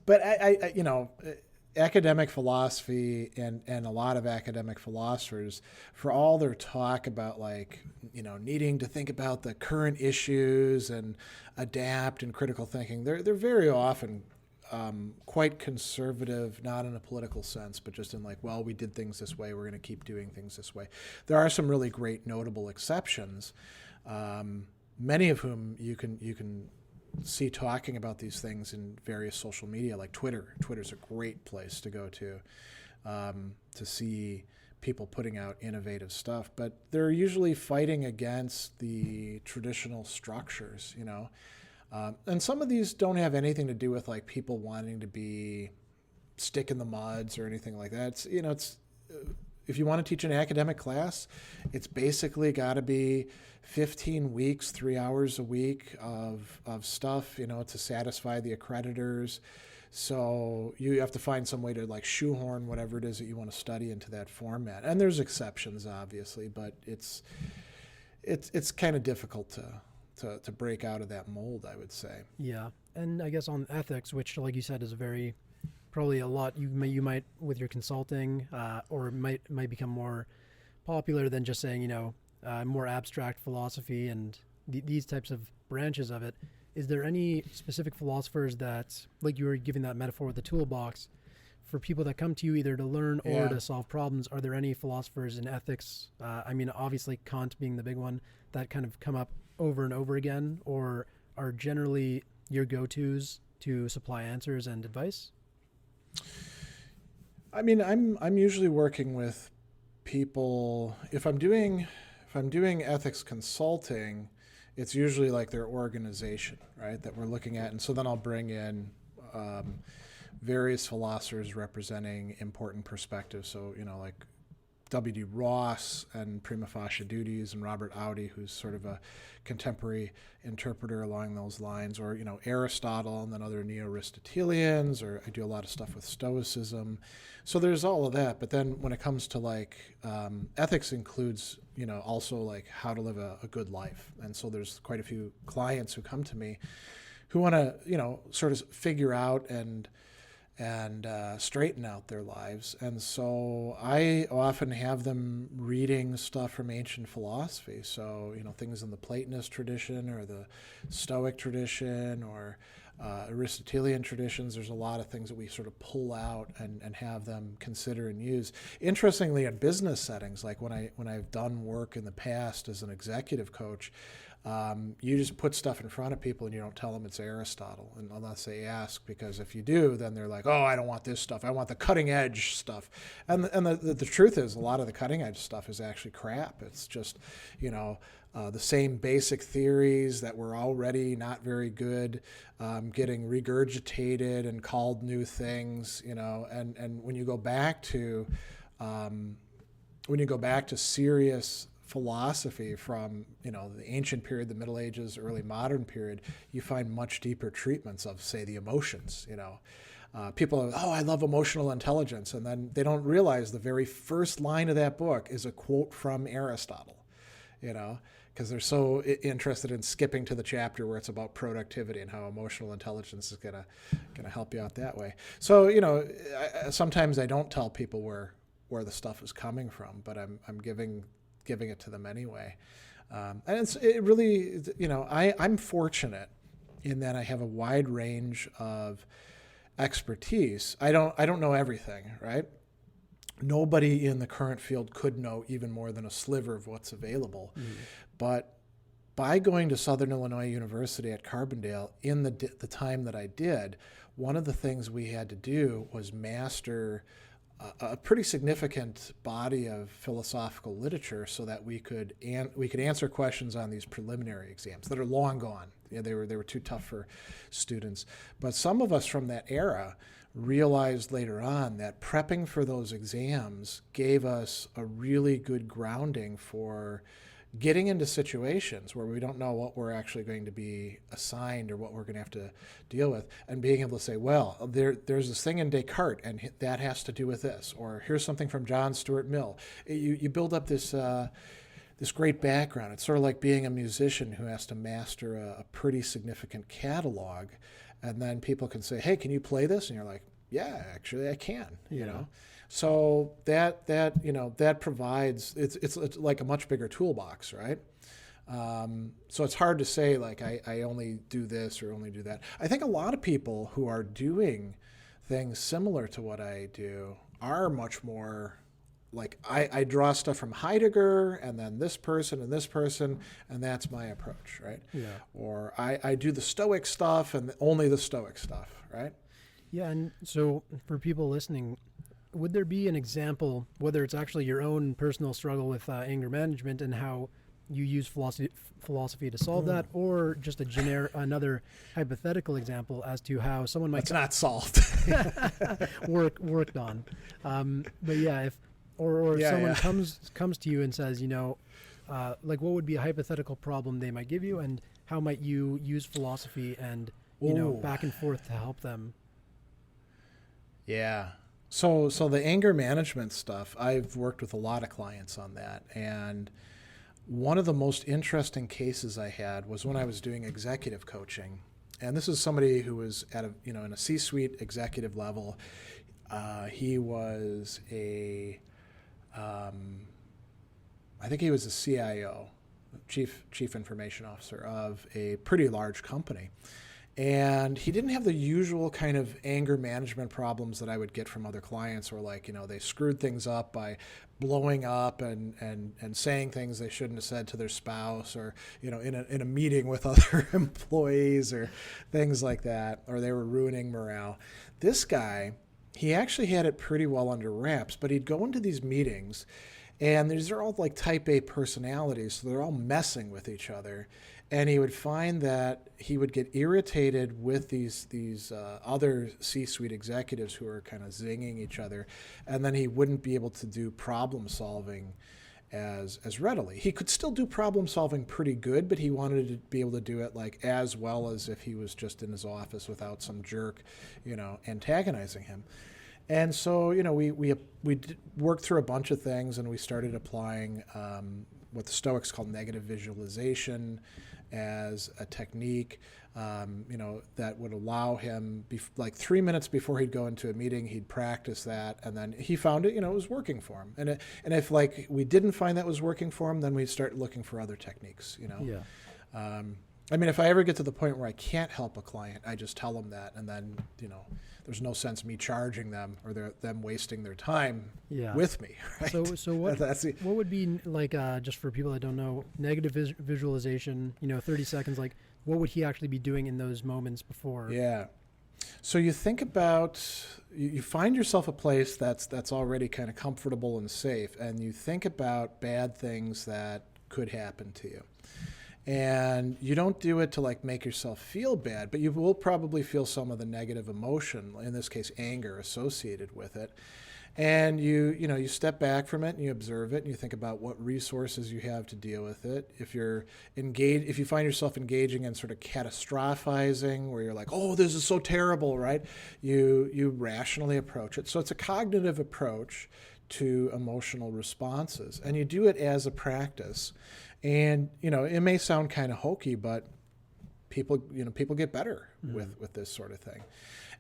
But academic philosophy and a lot of academic philosophers, for all their talk about needing to think about the current issues and adapt and critical thinking, they're very often quite conservative, not in a political sense, but just in we did things this way, we're going to keep doing things this way. There are some really great notable exceptions, many of whom you can see talking about these things in various social media, like Twitter. Twitter's a great place to go to see people putting out innovative stuff, but they're usually fighting against the traditional structures, and some of these don't have anything to do with people wanting to be stick in the muds or anything like that. It's if you want to teach an academic class, it's basically got to be 15 weeks, 3 hours a week of stuff, to satisfy the accreditors. So you have to find some way to shoehorn whatever it is that you want to study into that format. And there's exceptions, obviously, but it's kind of difficult to break out of that mold, I would say. Yeah. And I guess on ethics, which, like you said, is probably a lot you might with your consulting, or might become more popular than just saying, more abstract philosophy and these types of branches of it. Is there any specific philosophers that, like you were giving that metaphor with the toolbox, for people that come to you either to learn or to solve problems, are there any philosophers in ethics? Obviously Kant being the big one, that kind of come up over and over again, or are generally your go-tos to supply answers and advice? I'm usually working with people. If I'm doing ethics consulting, it's usually like their organization, right, that we're looking at. And so then I'll bring in various philosophers representing important perspectives. So, like W.D. Ross and prima facie duties, and Robert Audi, who's sort of a contemporary interpreter along those lines, or, Aristotle and then other Neo-Aristotelians, or I do a lot of stuff with Stoicism. So there's all of that. But then when it comes to ethics includes, also like how to live a good life. And so there's quite a few clients who come to me who want to, sort of figure out and straighten out their lives. And so I often have them reading stuff from ancient philosophy. So, things in the Platonist tradition or the Stoic tradition or Aristotelian traditions. There's a lot of things that we sort of pull out and have them consider and use. Interestingly, in business settings, like when I've done work in the past as an executive coach, you just put stuff in front of people and you don't tell them it's Aristotle, and unless they ask, because if you do, then they're like, oh, I don't want this stuff. I want the cutting edge stuff. And the truth is, a lot of the cutting edge stuff is actually crap. It's just, the same basic theories that were already not very good, getting regurgitated and called new things, and when you go back to serious philosophy from the ancient period, the Middle Ages, early modern period, you find much deeper treatments of, say, the emotions. People are, oh, I love emotional intelligence, and then they don't realize the very first line of that book is a quote from Aristotle. Because they're so interested in skipping to the chapter where it's about productivity and how emotional intelligence is gonna help you out that way. So sometimes I don't tell people where the stuff is coming from, but I'm giving it to them anyway. And I'm fortunate in that I have a wide range of expertise. I don't know everything, right? Nobody in the current field could know even more than a sliver of what's available. Mm-hmm. But by going to Southern Illinois University at Carbondale in the time that I did, one of the things we had to do was master a pretty significant body of philosophical literature so that we could answer questions on these preliminary exams that are long gone. They were too tough for students. But some of us from that era realized later on that prepping for those exams gave us a really good grounding for getting into situations where we don't know what we're actually going to be assigned or what we're going to have to deal with, and being able to say, well, there's this thing in Descartes, and that has to do with this, or here's something from John Stuart Mill. You build up this great background. It's sort of like being a musician who has to master a pretty significant catalog, and then people can say, hey, can you play this? And you're like, yeah, actually I can, So that provides, it's like a much bigger toolbox, right? So it's hard to say, like, I only do this or only do that. I think a lot of people who are doing things similar to what I do are much more like, I draw stuff from Heidegger and then this person, and that's my approach, right? Yeah. Or I do the Stoic stuff and only the Stoic stuff, right? Yeah, and so for people listening, would there be an example, whether it's actually your own personal struggle with anger management and how you use philosophy to solve that, or just another hypothetical example as to how someone might... It's not solved. worked on. But yeah, if someone comes to you and says, like, what would be a hypothetical problem they might give you, and how might you use philosophy and, back and forth to help them? Yeah. So the anger management stuff, I've worked with a lot of clients on that. And one of the most interesting cases I had was when I was doing executive coaching. And this is somebody who was at a, in a C-suite executive level. He was I think he was a CIO, chief information officer of a pretty large company. And he didn't have the usual kind of anger management problems that I would get from other clients, where like, they screwed things up by blowing up and saying things they shouldn't have said to their spouse, or, in a meeting with other employees, or things like that, or they were ruining morale. This guy, he actually had it pretty well under wraps, but he'd go into these meetings, and these are all like type A personalities, so they're all messing with each other. And he would find that he would get irritated with these other C-suite executives who are kind of zinging each other, and then he wouldn't be able to do problem solving as readily. He could still do problem solving pretty good, but he wanted to be able to do it like as well as if he was just in his office without some jerk, antagonizing him. And so, we worked through a bunch of things, and we started applying what the Stoics call negative visualization as a technique, that would allow him, like 3 minutes before he'd go into a meeting, he'd practice that, and then he found it, it was working for him. And if like we didn't find that was working for him, then we'd start looking for other techniques, Yeah. If I ever get to the point where I can't help a client, I just tell them that, and then, there's no sense me charging them or them wasting their time with me. Right? So what would be like, just for people that don't know, negative visualization, 30 seconds, like what would he actually be doing in those moments before? Yeah. So you think about, you find yourself a place that's already kind of comfortable and safe, and you think about bad things that could happen to you. And you don't do it to like make yourself feel bad, but you will probably feel some of the negative emotion, in this case anger, associated with it. And you step back from it and you observe it, and you think about what resources you have to deal with it. If you find yourself engaging in sort of catastrophizing, where you're like, oh, this is so terrible, right? You rationally approach it. So it's a cognitive approach to emotional responses, and you do it as a practice. And it may sound kind of hokey, but people get better with this sort of thing.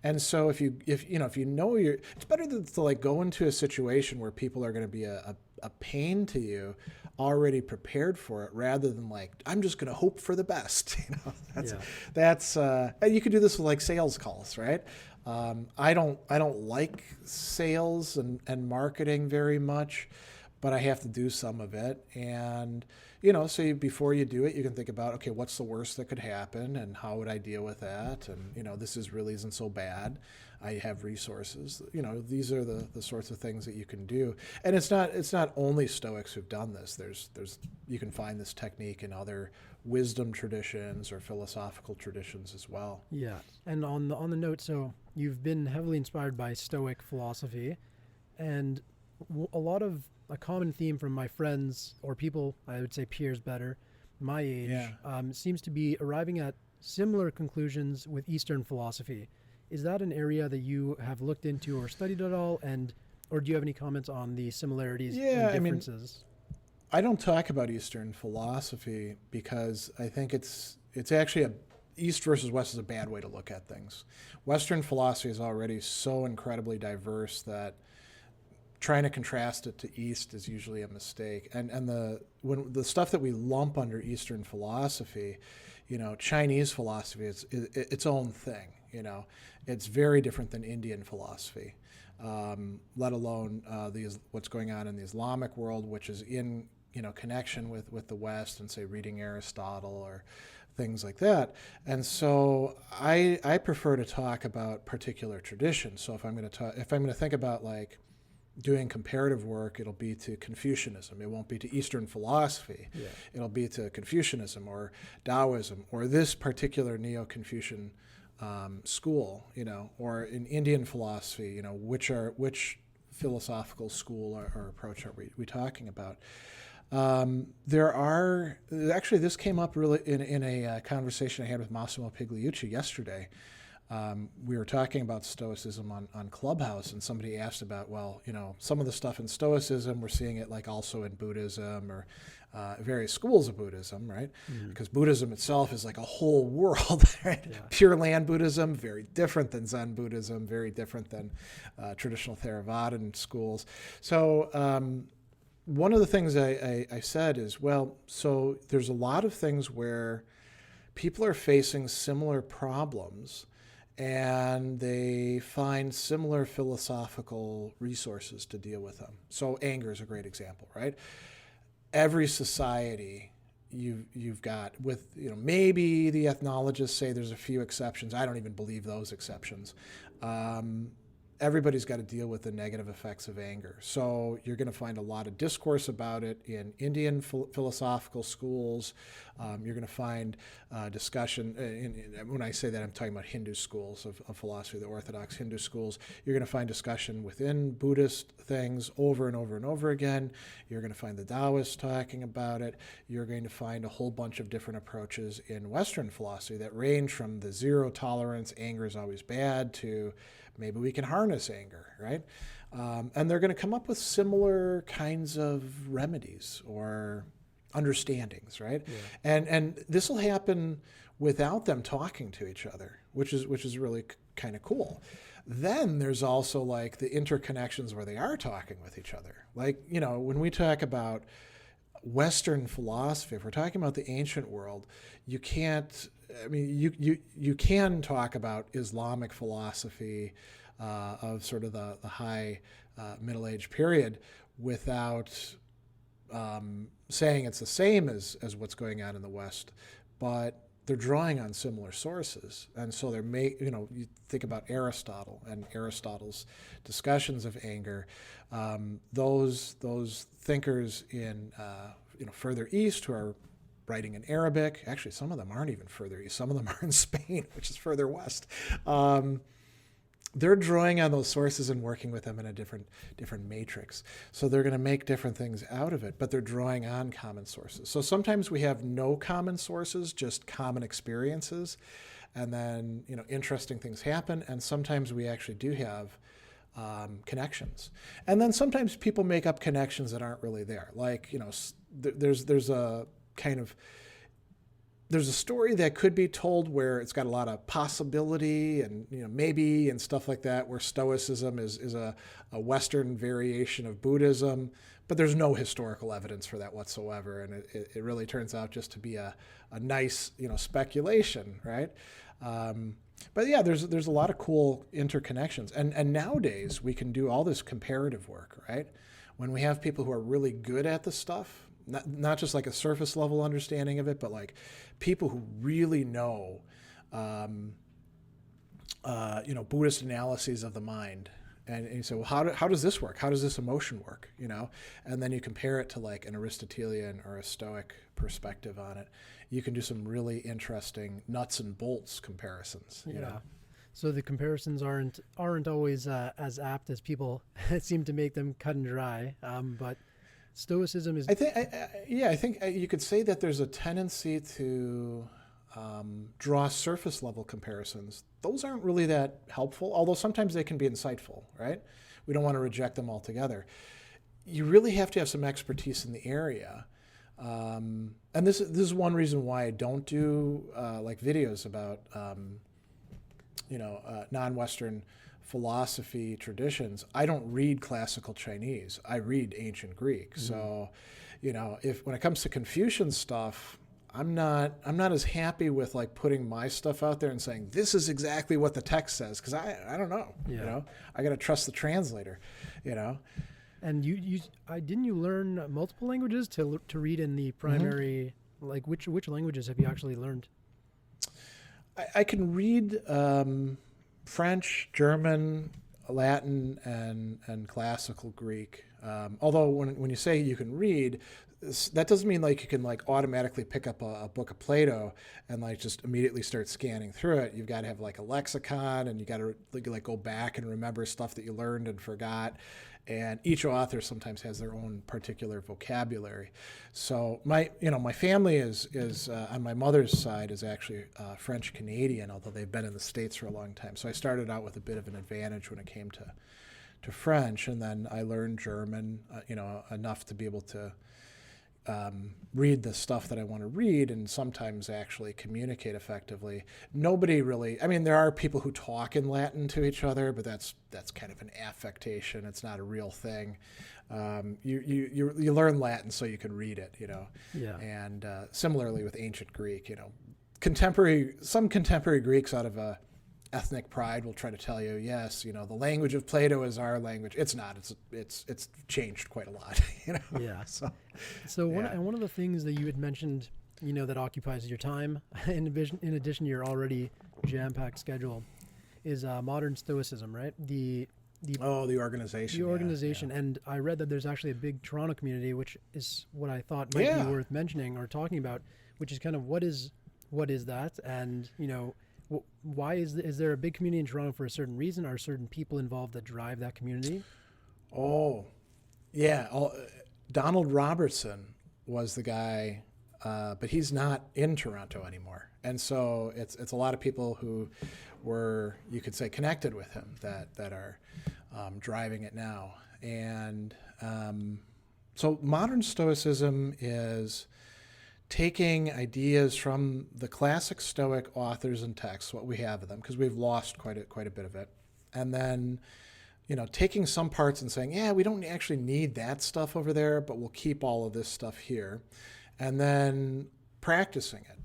And so if it's better to like go into a situation where people are going to be a pain to you, already prepared for it, rather than like, I'm just going to hope for the best. That's and you could do this with like sales calls, right? I don't like sales and marketing very much, but I have to do some of it. And so before you do it, you can think about, okay, what's the worst that could happen, and how would I deal with that? And this isn't so bad. I have resources. These are the sorts of things that you can do. And it's not only Stoics who've done this. There's you can find this technique in other wisdom traditions or philosophical traditions as well. Yeah. And on the note, so you've been heavily inspired by Stoic philosophy, and a common theme from my friends, or people, I would say peers better, my age, seems to be arriving at similar conclusions with Eastern philosophy. Is that an area that you have looked into or studied at all? Or do you have any comments on the similarities and differences? I don't talk about Eastern philosophy because I think it's actually East versus West is a bad way to look at things. Western philosophy is already so incredibly diverse that trying to contrast it to East is usually a mistake. And when the stuff that we lump under Eastern philosophy, Chinese philosophy is its own thing. It's very different than Indian philosophy, let alone what's going on in the Islamic world, which is in connection with the West, and say reading Aristotle or things like that. And so I prefer to talk about particular traditions. So if I'm going to think about like doing comparative work, it'll be to Confucianism. It won't be to Eastern philosophy. Yeah. It'll be to Confucianism or Taoism or this particular Neo-Confucian school, or in Indian philosophy, which philosophical school or approach are we talking about? This came up really in a conversation I had with Massimo Pigliucci yesterday. We were talking about Stoicism on Clubhouse, and somebody asked about, well, some of the stuff in Stoicism, we're seeing it like also in Buddhism or various schools of Buddhism, right? Because Buddhism itself is like a whole world, right? Yeah. Pure Land Buddhism, very different than Zen Buddhism, very different than traditional Theravadan schools. So one of the things I said is, well, so there's a lot of things where people are facing similar problems and they find similar philosophical resources to deal with them. So anger is a great example, right? Every society you've got with, maybe the ethnologists say there's a few exceptions. I don't even believe those exceptions. Everybody's got to deal with the negative effects of anger. So you're going to find a lot of discourse about it in Indian philosophical schools. You're going to find discussion, when I say that, I'm talking about Hindu schools of philosophy, the Orthodox Hindu schools. You're going to find discussion within Buddhist things over and over and over again. You're going to find the Taoists talking about it. You're going to find a whole bunch of different approaches in Western philosophy that range from the zero tolerance, anger is always bad, to maybe we can harness anger, right? And they're going to come up with similar kinds of remedies or understandings, right? Yeah. And this will happen without them talking to each other, which is really kind of cool. Then there's also like the interconnections where they are talking with each other. Like, when we talk about Western philosophy, if we're talking about the ancient world, you can't. I mean, you can talk about Islamic philosophy of sort of the high Middle Age period without saying it's the same as what's going on in the West, but they're drawing on similar sources, and so you think about Aristotle and Aristotle's discussions of anger. Those thinkers in further east who are writing in Arabic. Actually, some of them aren't even further east. Some of them are in Spain, which is further west. They're drawing on those sources and working with them in a different matrix. So they're going to make different things out of it, but they're drawing on common sources. So sometimes we have no common sources, just common experiences, and then interesting things happen. And sometimes we actually do have connections. And then sometimes people make up connections that aren't really there. Like there's a there's a story that could be told where it's got a lot of possibility and maybe and stuff like that, where Stoicism is a Western variation of Buddhism, but there's no historical evidence for that whatsoever, and it really turns out just to be a nice speculation, right? But yeah, there's a lot of cool interconnections, and nowadays we can do all this comparative work, right? When we have people who are really good at the stuff. Not just like a surface level understanding of it, but like people who really know, Buddhist analyses of the mind. And you say, well, how does this work? How does this emotion work? And then you compare it to like an Aristotelian or a Stoic perspective on it. You can do some really interesting nuts and bolts comparisons. You know? So the comparisons aren't always as apt as people seem to make them cut and dry, but Stoicism is. I think you could say that there's a tendency to draw surface level comparisons. Those aren't really that helpful, although sometimes they can be insightful, right? We don't want to reject them altogether. You really have to have some expertise in the area. And this is one reason why I don't do like videos about non-Western philosophy traditions. I don't read classical Chinese. I read ancient Greek. Mm-hmm. So, if when it comes to Confucian stuff, I'm not as happy with like putting my stuff out there and saying this is exactly what the text says, because I don't know. Yeah. I got to trust the translator. And didn't you learn multiple languages to read in the primary? Mm-hmm. Like which languages have you actually learned? I can read French, German, Latin, and classical Greek. Although when you say you can read, that doesn't mean like you can like automatically pick up a book of Plato and like just immediately start scanning through it. You've got to have like a lexicon, and you got to like go back and remember stuff that you learned and forgot. And each author sometimes has their own particular vocabulary. So my family is on my mother's side is actually French Canadian, although they've been in the States for a long time. So I started out with a bit of an advantage when it came to French, and then I learned German, enough to be able to read the stuff that I want to read, and sometimes actually communicate effectively. Nobody really, I mean, there are people who talk in Latin to each other, but that's kind of an affectation. It's not a real thing. You learn Latin so you can read it, Yeah. And similarly with ancient Greek, some contemporary Greeks out of ethnic pride will try to tell you, yes, the language of Plato is our language. It's not. It's changed quite a lot. Yeah. So one of the things that you had mentioned, that occupies your time, in addition to your already jam-packed schedule, is modern Stoicism, right? The organization. The organization, and I read that there's actually a big Toronto community, which is what I thought might be worth mentioning or talking about, which is kind of what is that, and why is there a big community in Toronto for a certain reason? Are certain people involved that drive that community? Oh, yeah. Donald Robertson was the guy, but he's not in Toronto anymore. And so it's a lot of people who were, you could say, connected with him that are driving it now. And so modern Stoicism is taking ideas from the classic Stoic authors and texts, what we have of them, because we've lost quite a bit of it, and then taking some parts and saying, yeah, we don't actually need that stuff over there, but we'll keep all of this stuff here, and then practicing it.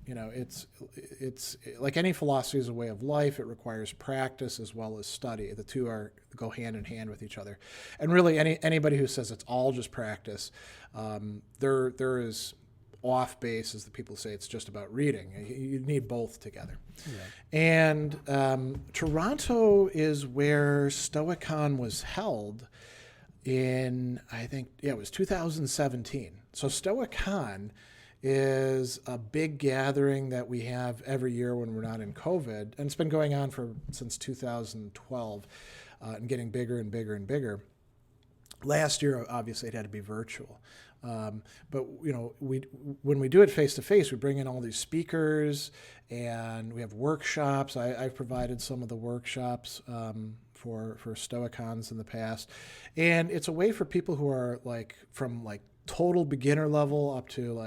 It's like any philosophy is a way of life. It requires practice as well as study. The two go hand in hand with each other. And really, anybody who says it's all just practice, there is off base, as the people say. It's just about reading. You need both together. Yeah. And Toronto is where Stoicon was held in, I think, it was 2017. So Stoicon is a big gathering that we have every year when we're not in COVID, and it's been going on since 2012, and getting bigger and bigger and bigger. Last year, obviously, it had to be virtual. But when we do it face to face, we bring in all these speakers, and we have workshops. I've provided some of the workshops for Stoicons in the past, and it's a way for people who are from total beginner level up to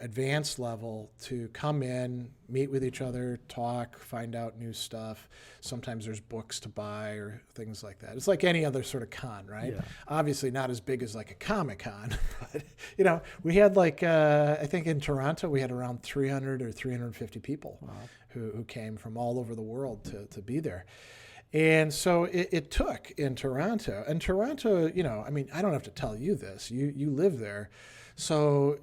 advanced level to come in, meet with each other, talk, find out new stuff. Sometimes there's books to buy or things like that. It's like any other sort of con, right? Yeah. Obviously not as big as like a Comic-Con, but we had I think in Toronto we had around 300 or 350 people. Wow. who came from all over the world to be there. And so it took in Toronto. And Toronto, I mean, I don't have to tell you this. You live there. So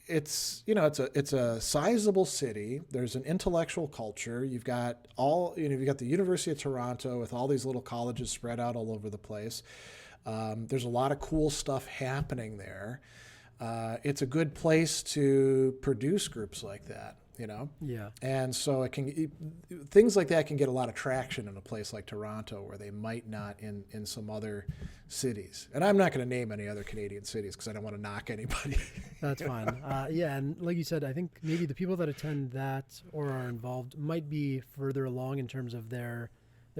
it's a sizable city. There's an intellectual culture. You've got you've got the University of Toronto with all these little colleges spread out all over the place. There's a lot of cool stuff happening there. It's a good place to produce groups like that. Yeah. And so things like that can get a lot of traction in a place like Toronto where they might not in some other cities. And I'm not going to name any other Canadian cities because I don't want to knock anybody. That's fine. Yeah, and like you said, I think maybe the people that attend that or are involved might be further along in terms of their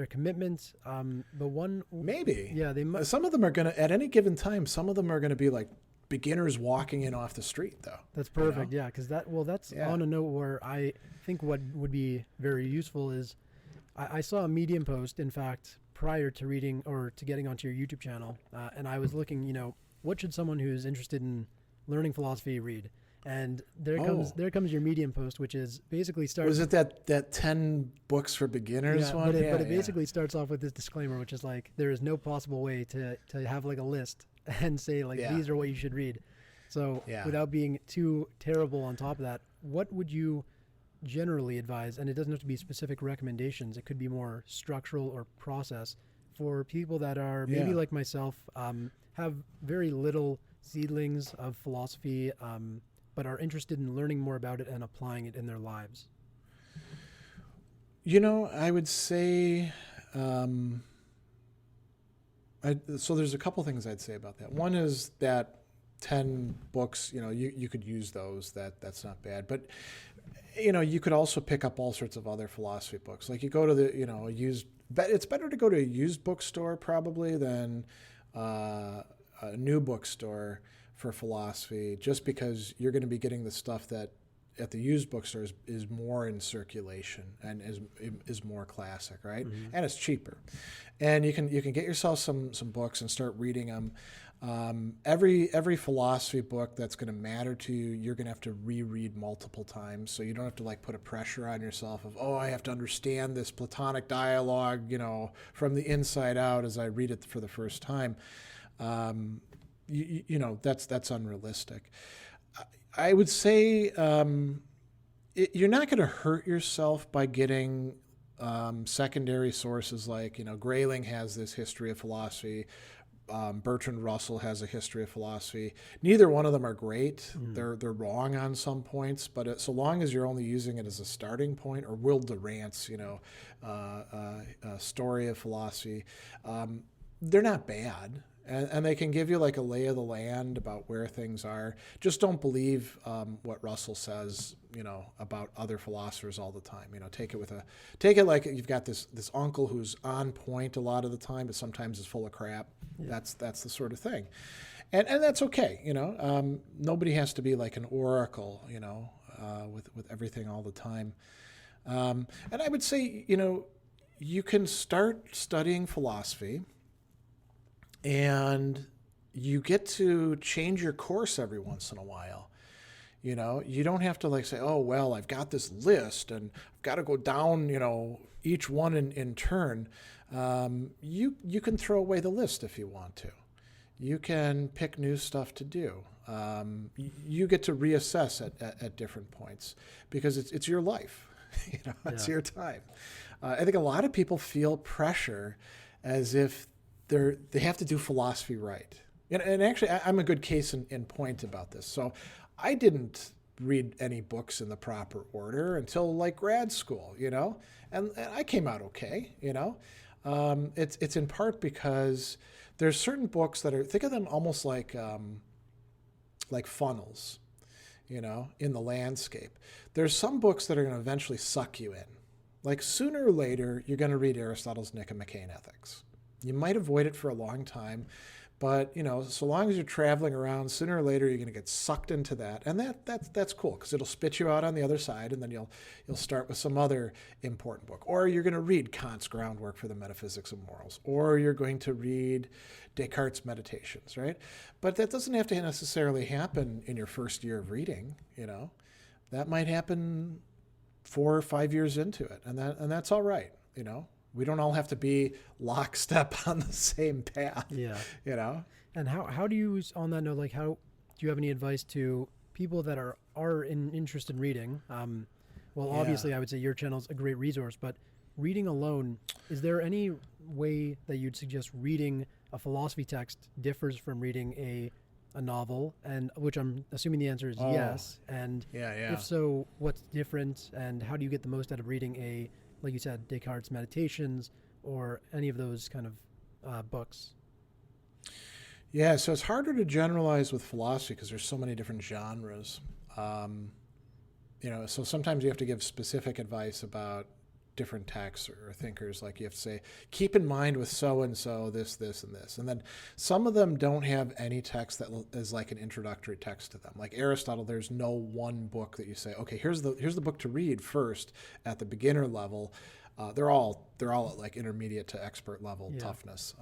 commitment. But one maybe. Yeah, they might. Some of them are going to, at any given time, some of them are going to be like beginners walking in off the street, though. That's perfect. Yeah, because that's on a note where I think what would be very useful is I saw a Medium post, in fact, prior to reading or to getting onto your YouTube channel, and I was looking, what should someone who's interested in learning philosophy read? And there comes your Medium post, which is basically starts. Was it that 10 books for beginners one? But it basically starts off with this disclaimer, which is like there is no possible way to have like a list and say these are what you should read. So without being too terrible on top of that, what would you generally advise? And it doesn't have to be specific recommendations. It could be more structural or process for people that are maybe Yeah. like myself, have very little seedlings of philosophy, but are interested in learning more about it and applying it in their lives? I would say, so there's a couple things I'd say about that. One is that 10 books, you could use those. That's not bad. But, you could also pick up all sorts of other philosophy books. Like you go to a used, it's better to go to a used bookstore probably than a new bookstore for philosophy, just because you're going to be getting the stuff that at the used bookstore is more in circulation and is more classic, right? Mm-hmm. And it's cheaper, and you can get yourself some books and start reading them. Every philosophy book that's going to matter to you, you're going to have to reread multiple times, so you don't have to like put a pressure on yourself of, oh, I have to understand this Platonic dialogue, from the inside out as I read it for the first time. That's unrealistic. I would say you're not going to hurt yourself by getting secondary sources like, Grayling has this history of philosophy. Bertrand Russell has a history of philosophy. Neither one of them are great. They're wrong on some points, but so long as you're only using it as a starting point, or Will Durant's, story of philosophy, they're not bad. And they can give you like a lay of the land about where things are. Just don't believe what Russell says, about other philosophers all the time. Take it like you've got this uncle who's on point a lot of the time, but sometimes is full of crap. Yeah. That's the sort of thing, and that's okay. Nobody has to be like an oracle, with everything all the time. And I would say, you can start studying philosophy. And you get to change your course every once in a while. You don't have to like say, oh, well, I've got this list and I've got to go down, each one in turn. You can throw away the list if you want to. You can pick new stuff to do. You get to reassess at different points because it's your life. It's your time. I think a lot of people feel pressure as if they have to do philosophy right. And actually, I'm a good case in point about this. So I didn't read any books in the proper order until like grad school, and I came out okay, It's in part because there's certain books that think of them almost like funnels, in the landscape. There's some books that are going to eventually suck you in. Like sooner or later, you're going to read Aristotle's Nicomachean Ethics. You might avoid it for a long time, but so long as you're traveling around, sooner or later you're going to get sucked into that, and that's cool because it'll spit you out on the other side, and then you'll start with some other important book, or you're going to read Kant's Groundwork for the Metaphysics of Morals, or you're going to read Descartes' Meditations, right? But that doesn't have to necessarily happen in your first year of reading. That might happen 4 or 5 years into it, and that's all right. We don't all have to be lockstep on the same path. Yeah. And how do you, on that note, how do you have any advice to people that are interested in reading? Obviously, I would say your channel's a great resource, but reading alone, is there any way that you'd suggest reading a philosophy text differs from reading a novel? And which I'm assuming the answer is yes. And if so, what's different, and how do you get the most out of reading like you said, Descartes' Meditations, or any of those kind of books? Yeah, so it's harder to generalize with philosophy because there's so many different genres. So sometimes you have to give specific advice about different texts or thinkers. Like you have to say, keep in mind with so-and-so this, this, and this. And then some of them don't have any text that is like an introductory text to them. Like Aristotle, there's no one book that you say, okay, here's the book to read first at the beginner level. They're all at like intermediate to expert level toughness.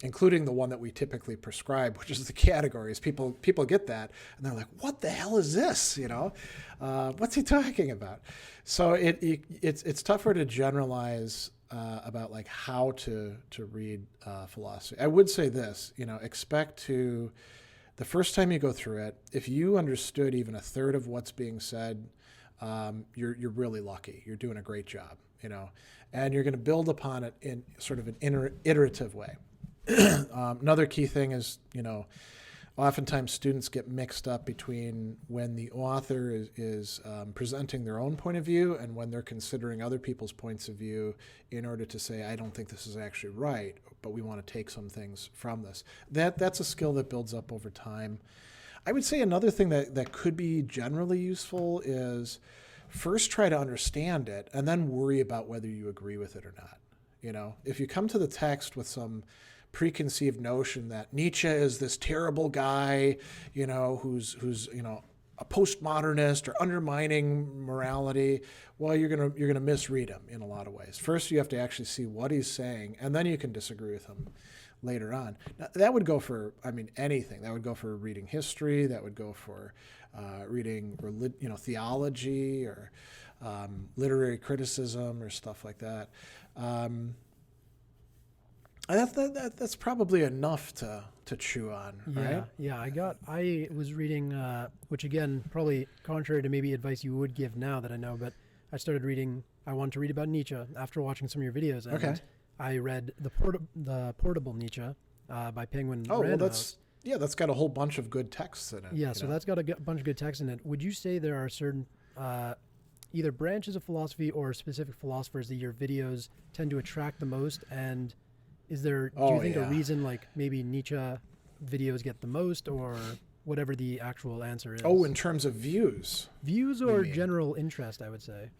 Including the one that we typically prescribe, which is the categories. People get that, and they're like, what the hell is this? What's he talking about? So it's tougher to generalize about like how to read philosophy. I would say this, expect to, the first time you go through it, if you understood even a third of what's being said, you're really lucky. You're doing a great job. and you're going to build upon it in sort of an iterative way. Another key thing is, oftentimes students get mixed up between when the author is presenting their own point of view and when they're considering other people's points of view in order to say, I don't think this is actually right, but we want to take some things from this. That's a skill that builds up over time. I would say another thing that could be generally useful is first try to understand it and then worry about whether you agree with it or not. If you come to the text with some preconceived notion that Nietzsche is this terrible guy, who's a postmodernist or undermining morality, well, you're gonna misread him in a lot of ways. First, you have to actually see what he's saying, and then you can disagree with him later on. Now, that would go for, anything. That would go for reading history. That would go for reading, theology or literary criticism or stuff like that. That's probably enough to chew on, right? Yeah. I was reading, which again, probably contrary to maybe advice you would give now that I know, but I started reading. I wanted to read about Nietzsche after watching some of your videos. And okay. I read the Portable Nietzsche by Penguin. Oh, Random. well, that's got a whole bunch of good texts in it. Yeah, so that's got a bunch of good texts in it. Would you say there are certain either branches of philosophy or specific philosophers that your videos tend to attract the most? And is there, do you think a reason like maybe Nietzsche videos get the most, or whatever the actual answer is? Oh, in terms of views? Views or general interest, I would say.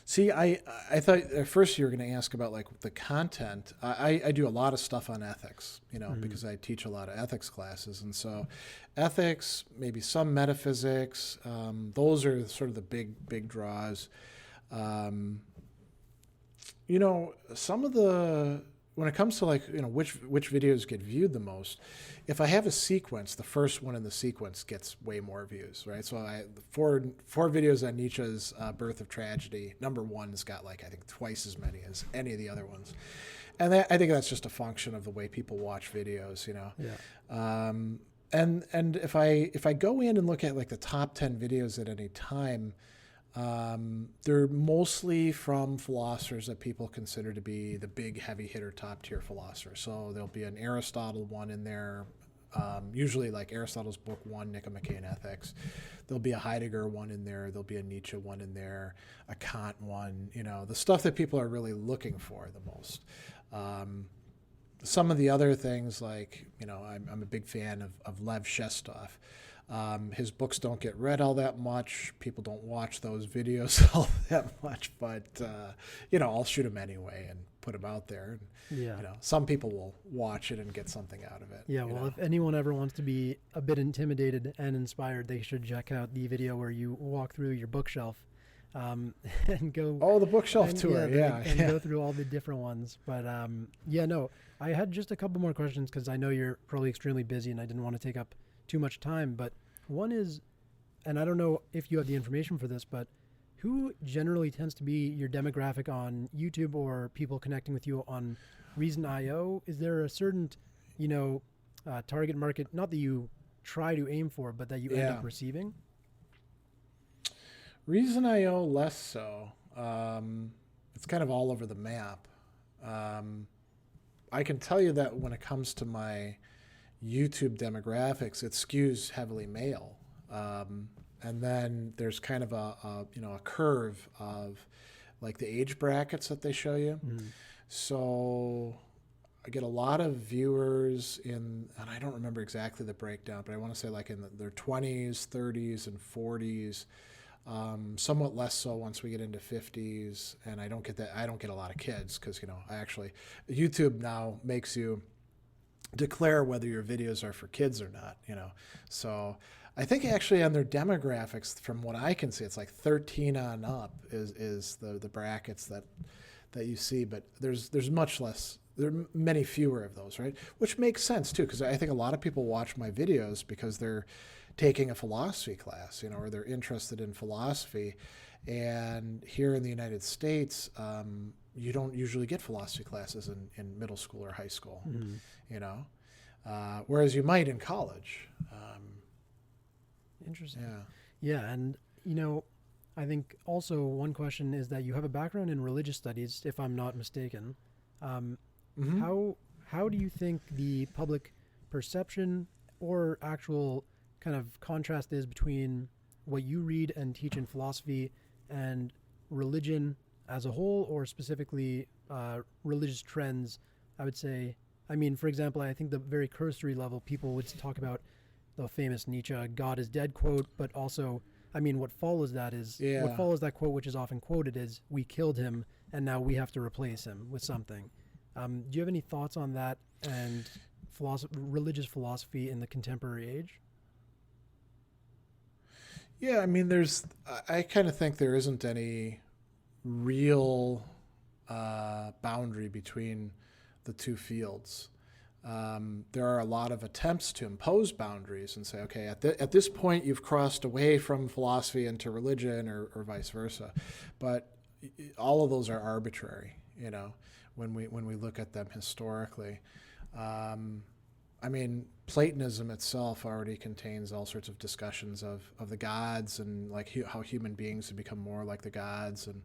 See, I thought at first you were going to ask about like the content. I do a lot of stuff on ethics, because I teach a lot of ethics classes. And so ethics, maybe some metaphysics, those are sort of the big draws. Some of the, when it comes to like, which videos get viewed the most, if I have a sequence, the first one in the sequence gets way more views, right? So four videos on Nietzsche's Birth of Tragedy, number one has got like, I think twice as many as any of the other ones. And I think that's just a function of the way people watch videos, Yeah. And if I go in and look at like the top 10 videos at any time, they're mostly from philosophers that people consider to be the big heavy hitter top tier philosophers. So there'll be an Aristotle one in there, usually like Aristotle's book 1, Nicomachean Ethics. There'll be a Heidegger one in there. There'll be a Nietzsche one in there, a Kant one, the stuff that people are really looking for the most. Some of the other things like, I'm a big fan of Lev Shestov. His books don't get read all that much. People don't watch those videos all that much, but, I'll shoot them anyway and put them out there. Yeah. Some people will watch it and get something out of it. Yeah. Well, if anyone ever wants to be a bit intimidated and inspired, they should check out the video where you walk through your bookshelf, and go. Oh, the bookshelf tour. And go through all the different ones. But, I had just a couple more questions because I know you're probably extremely busy and I didn't want to take up too much time, but one is, and I don't know if you have the information for this, but who generally tends to be your demographic on YouTube or people connecting with you on Reason.io? Is there a certain, target market, not that you try to aim for, but that you end up receiving? Reason.io, less so. It's kind of all over the map. I can tell you that when it comes to my YouTube demographics, it skews heavily male. And then there's kind of a curve of like the age brackets that they show you. Mm-hmm. So I get a lot of viewers and I don't remember exactly the breakdown, but I want to say like in their 20s, 30s, and 40s. Somewhat less so once we get into 50s, and I don't get a lot of kids because YouTube now makes you declare whether your videos are for kids or not, so I think actually on their demographics, from what I can see, it's like 13 on up is the brackets that you see, but there's much less. There are many fewer of those, right? Which makes sense too, because I think a lot of people watch my videos because they're taking a philosophy class, or they're interested in philosophy. And here in the United States, you don't usually get philosophy classes in middle school or high school, whereas you might in college. Interesting. Yeah. And, I think also one question is that you have a background in religious studies, if I'm not mistaken. Um, Hmm. how do you think the public perception or actual kind of contrast is between what you read and teach in philosophy and religion as a whole, or specifically religious trends? I would say, I mean, for example, I think the very cursory level, people would talk about the famous Nietzsche "God is dead" quote, but also, I mean, what Yeah. follows that quote, which is often quoted, is "We killed him, and now we have to replace him with something." Do you have any thoughts on that and religious philosophy in the contemporary age? Yeah, I mean, I kind of think there isn't any real boundary between the two fields. There are a lot of attempts to impose boundaries and say, okay, at this point you've crossed away from philosophy into religion, or vice versa. But all of those are arbitrary, when we look at them historically. Um, I mean, Platonism itself already contains all sorts of discussions of the gods, and like how human beings have become more like the gods, and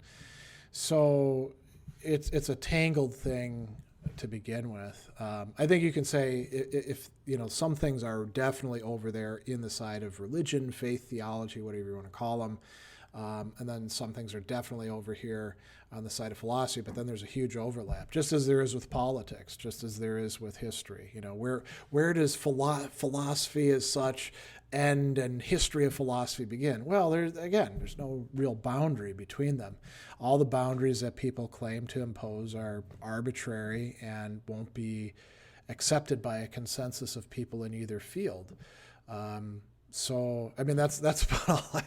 so it's a tangled thing to begin with. I think you can say, if some things are definitely over there in the side of religion, faith, theology, whatever you want to call them, and then some things are definitely over here on the side of philosophy, but then there's a huge overlap, just as there is with politics, just as there is with history. Where does philosophy as such end and history of philosophy begin? Well, there's no real boundary between them. All the boundaries that people claim to impose are arbitrary and won't be accepted by a consensus of people in either field. So, I mean, that's about all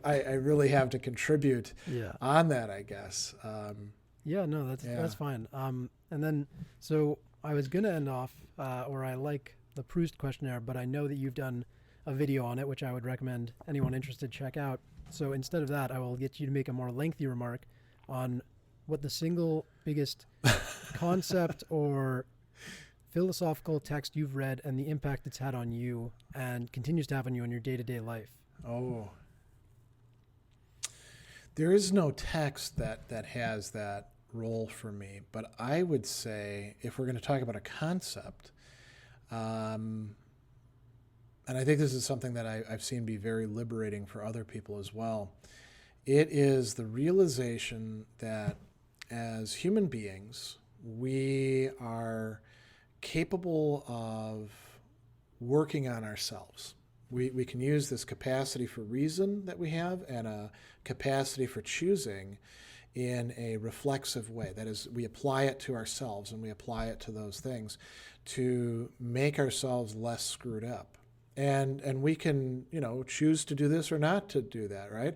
I really have to contribute Yeah. on that, I guess. Yeah, no, Yeah. that's fine. And then so I was gonna end off, or I like the Proust questionnaire, but I know that you've done a video on it, which I would recommend anyone interested check out. So instead of that, I will get you to make a more lengthy remark on what the single biggest concept or philosophical text you've read and the impact it's had on you and continues to have on you in your day-to-day life. Oh, there is no text that has that role for me, but I would say if we're going to talk about a concept, um, and I think this is something that I've seen be very liberating for other people as well. It is the realization that as human beings, we are capable of working on ourselves. We can use this capacity for reason that we have and a capacity for choosing in a reflexive way. That is, we apply it to ourselves and we apply it to those things to make ourselves less screwed up. And we can choose to do this or not to do that, right?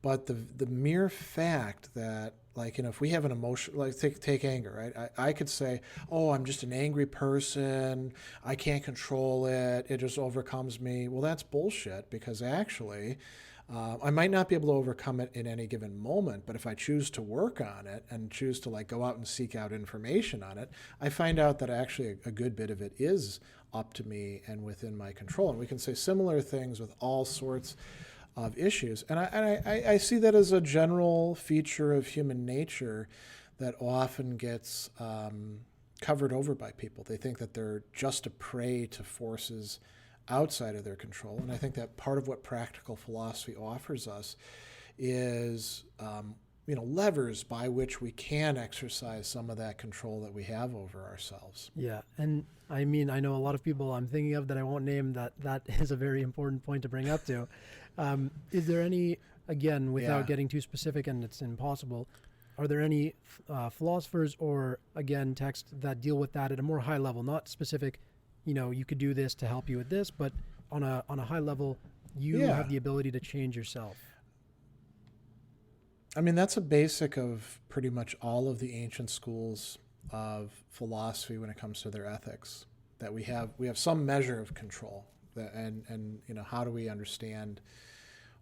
But the mere fact that, like, if we have an emotion, like take anger, right? I could say, oh, I'm just an angry person, I can't control it, it just overcomes me. Well, that's bullshit, because actually I might not be able to overcome it in any given moment, but if I choose to work on it and choose to like go out and seek out information on it, I find out that actually a good bit of it is up to me and within my control. And we can say similar things with all sorts of issues. And I see that as a general feature of human nature that often gets covered over by people. They think that they're just a prey to forces outside of their control. And I think that part of what practical philosophy offers us is levers by which we can exercise some of that control that we have over ourselves. Yeah, and I mean, I know a lot of people I'm thinking of that I won't name that is a very important point to bring up to. Is there any, again, without Yeah. getting too specific, and it's impossible, are there any philosophers or, again, texts that deal with that at a more high level, not specific, you could do this to help you with this, but on a high level, you Yeah. have the ability to change yourself? I mean, that's a basic of pretty much all of the ancient schools of philosophy when it comes to their ethics. That we have some measure of control, and how do we understand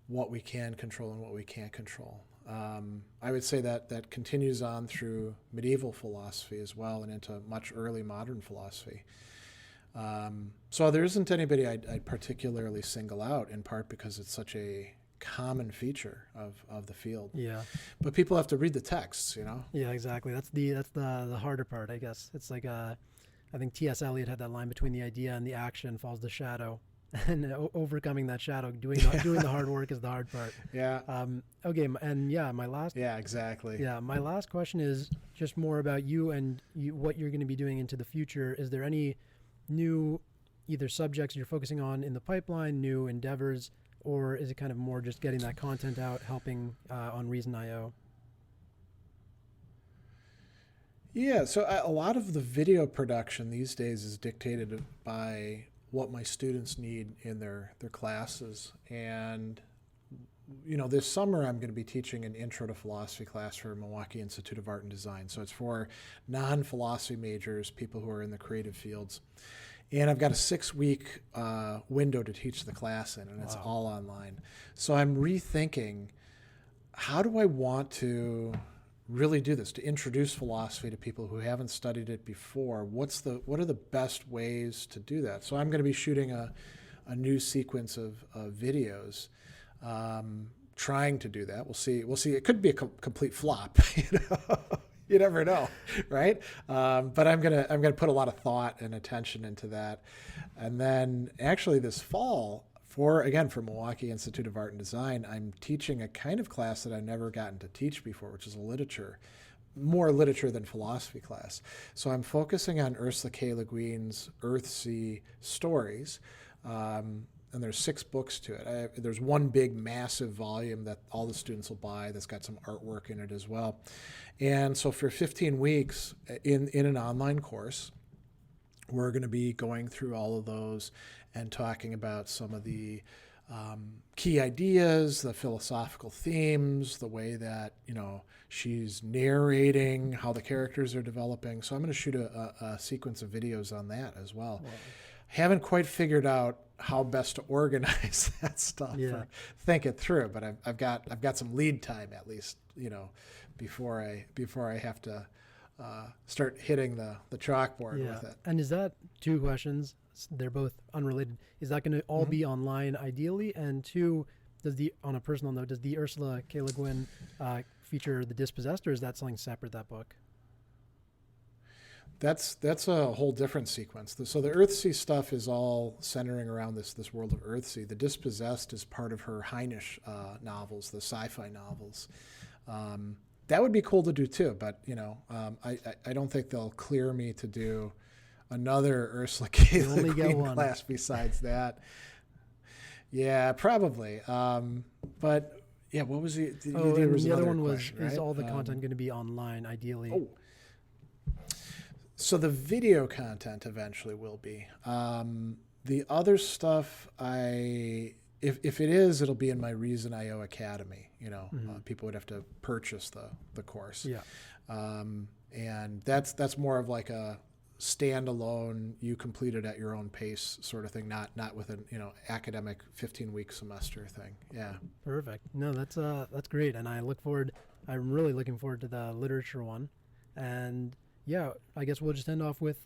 what we can control and what we can't control. I would say that continues on through medieval philosophy as well, and into much early modern philosophy. So there isn't anybody I'd particularly single out, in part because it's such a common feature of the field. Yeah. But people have to read the texts, you know? Yeah, exactly. That's the harder part, I guess. It's like I think T.S. Eliot had that line, between the idea and the action falls the shadow. And overcoming that shadow, doing the hard work is the hard part. Yeah. Okay, and my last. Yeah, exactly. Yeah, my last question is just more about you and what you're going to be doing into the future. Is there any new either subjects you're focusing on in the pipeline, new endeavors, or is it kind of more just getting that content out, helping on Reason.io? Yeah, so a lot of the video production these days is dictated by what my students need in their classes. And, you know, this summer I'm going to be teaching an Intro to Philosophy class for Milwaukee Institute of Art and Design. So it's for non-philosophy majors, people who are in the creative fields. And I've got a 6-week window to teach the class in, and it's all online. So I'm rethinking, how do I want to really do this, to introduce philosophy to people who haven't studied it before? What are the best ways to do that? So I'm going to be shooting a new sequence of videos, trying to do that. We'll see. It could be a complete flop. You never know, right? But I'm gonna put a lot of thought and attention into that. And then actually this fall, for Milwaukee Institute of Art and Design, I'm teaching a kind of class that I've never gotten to teach before, which is more literature than philosophy class. So I'm focusing on Ursula K. Le Guin's Earthsea stories. And there's 6 books to it. There's one big, massive volume that all the students will buy that's got some artwork in it as well. And so for 15 weeks in an online course, we're going to be going through all of those and talking about some of the key ideas, the philosophical themes, the way that, you know, she's narrating, how the characters are developing. So I'm going to shoot a sequence of videos on that as well. Wow. Haven't quite figured out how best to organize that stuff or think it through, but I've got some lead time, at least, you know, before I have to start hitting the chalkboard with it. And is that 2 questions? They're both unrelated. Is that going to all be online ideally? And 2, on a personal note, does the Ursula K. Le Guin feature The Dispossessed, or is that something separate, that book? That's a whole different sequence. So the Earthsea stuff is all centering around this world of Earthsea. The Dispossessed is part of her Heinisch novels, the sci-fi novels. That would be cool to do too, but you know, I don't think they'll clear me to do another Ursula K. Le Guin class besides that. Yeah, probably. But yeah, what was the other one was question, right? Is all the content going to be online ideally? Oh. So the video content eventually will be. The other stuff, if it is, it'll be in my Reason.io Academy. You know, people would have to purchase the course. Yeah. And that's more of like a standalone, you complete it at your own pace sort of thing, not with an academic 15-week semester thing. Yeah. Perfect. No, that's great, and I'm really looking forward to the literature one, and. Yeah, I guess we'll just end off with,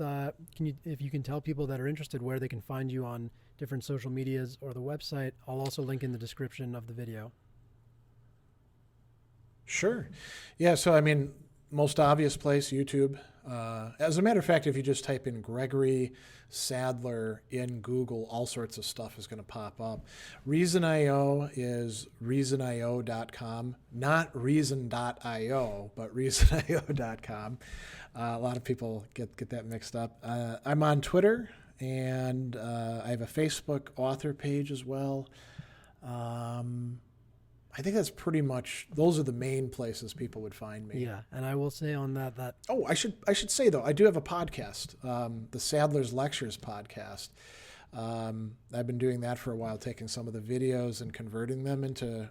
if you can tell people that are interested where they can find you on different social medias or the website. I'll also link in the description of the video. Sure. Yeah, so I mean, most obvious place, YouTube. As a matter of fact, if you just type in Gregory Sadler in Google, all sorts of stuff is going to pop up. Reason.io is reasonio.com, not reason.io, but reasonio.com. A lot of people get that mixed up. I'm on Twitter, and I have a Facebook author page as well. I think that's pretty much, those are the main places people would find me. Yeah, and I will say on that. Oh, I should say though, I do have a podcast, the Sadler's Lectures podcast. I've been doing that for a while, taking some of the videos and converting them into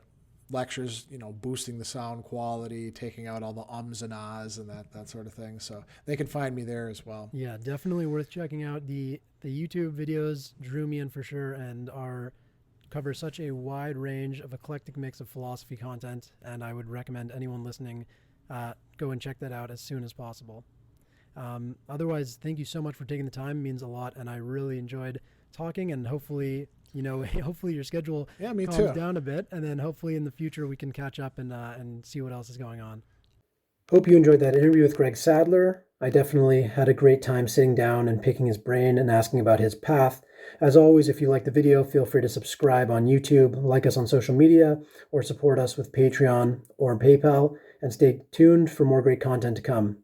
lectures, boosting the sound quality, taking out all the ums and ahs and that sort of thing. So they can find me there as well. Yeah, definitely worth checking out. The YouTube videos drew me in for sure, and cover such a wide range of eclectic mix of philosophy content, and I would recommend anyone listening go and check that out as soon as possible. Otherwise, thank you so much for taking the time. It means a lot, and I really enjoyed talking, and hopefully hopefully your schedule Yeah, me calms too. down a bit, and then hopefully in the future we can catch up and see what else is going on. Hope you enjoyed that interview with Greg Sadler. I definitely had a great time sitting down and picking his brain and asking about his path. As always, if you like the video, feel free to subscribe on YouTube, like us on social media, or support us with Patreon or PayPal, and stay tuned for more great content to come.